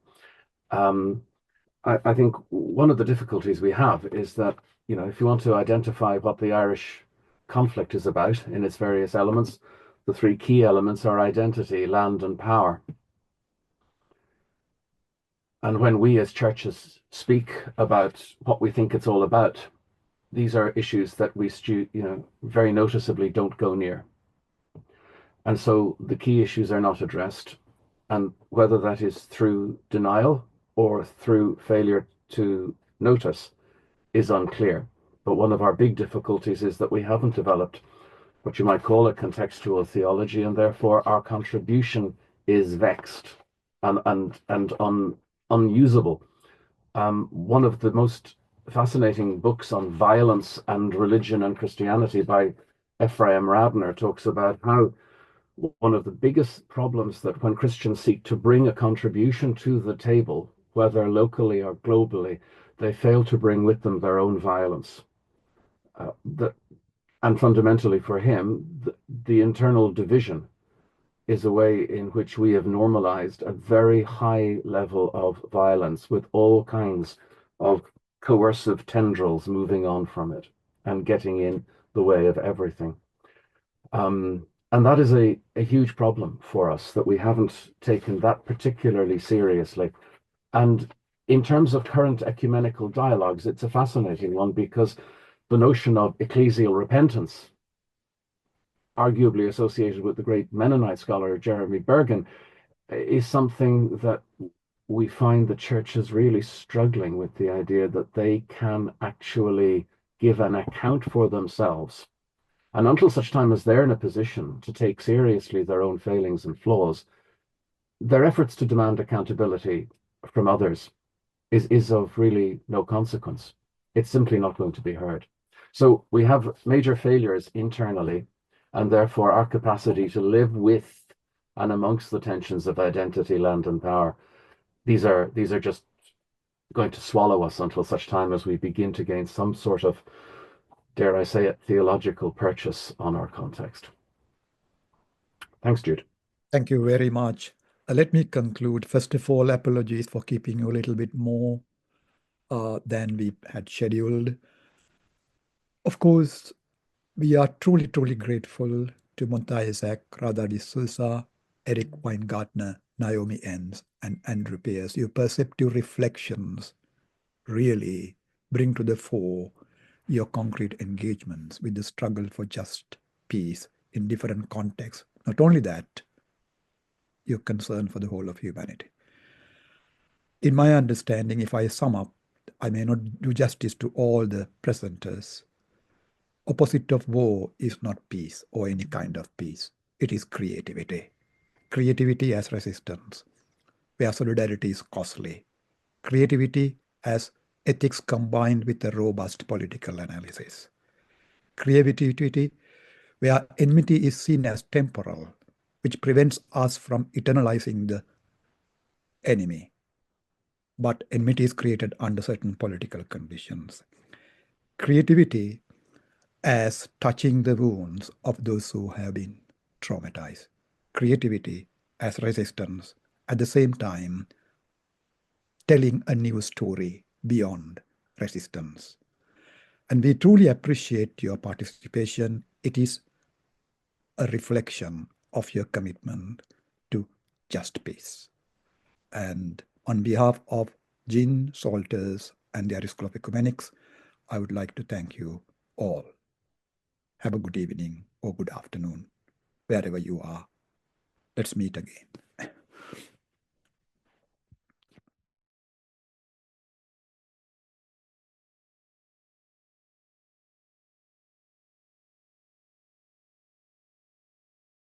I: I think one of the difficulties we have is that, you know, if you want to identify what the Irish conflict is about in its various elements, the three key elements are identity, land, and power. And when we as churches speak about what we think it's all about, these are issues that we, very noticeably don't go near. And so the key issues are not addressed. And whether that is through denial or through failure to notice is unclear. But one of our big difficulties is that we haven't developed what you might call a contextual theology, and therefore our contribution is vexed and unusable. One of the most fascinating books on violence and religion and Christianity by Ephraim Radner talks about how one of the biggest problems that when Christians seek to bring a contribution to the table, whether locally or globally, they fail to bring with them their own violence. And fundamentally for him, the internal division is a way in which we have normalized a very high level of violence with all kinds of coercive tendrils moving on from it and getting in the way of everything. And that is a huge problem for us, that we haven't taken that particularly seriously. And in terms of current ecumenical dialogues, it's a fascinating one, because the notion of ecclesial repentance, arguably associated with the great Mennonite scholar Jeremy Bergen, is something that we find the church is really struggling with, the idea that they can actually give an account for themselves. And until such time as they're in a position to take seriously their own failings and flaws, their efforts to demand accountability from others is of really no consequence. It's simply not going to be heard. So we have major failures internally, and therefore our capacity to live with and amongst the tensions of identity, land, and power, these are just going to swallow us until such time as we begin to gain some sort of, dare I say it, theological purchase on our context. Thanks, Jude.
D: Thank you very much. Let me conclude. First of all, apologies for keeping you a little bit more than we had scheduled. Of course, we are truly, truly grateful to Munther Issac, Radha D'Souza, Erich Weingartner, Naomi Enns, and Andrew Pierce. Your perceptive reflections really bring to the fore your concrete engagements with the struggle for just peace in different contexts. Not only that, your concern for the whole of humanity. In my understanding, if I sum up, I may not do justice to all the presenters. Opposite of war is not peace or any kind of peace. It is creativity. Creativity as resistance, where solidarity is costly. Creativity as ethics combined with a robust political analysis. Creativity where enmity is seen as temporal, which prevents us from eternalizing the enemy. But enmity is created under certain political conditions. Creativity as touching the wounds of those who have been traumatized. Creativity as resistance, at the same time telling a new story beyond resistance. And we truly appreciate your participation. It is a reflection of your commitment to just peace. And on behalf of Jean Salters, and the Irish School of Ecumenics, I would like to thank you all. Have a good evening or good afternoon, wherever you are. Let's meet again.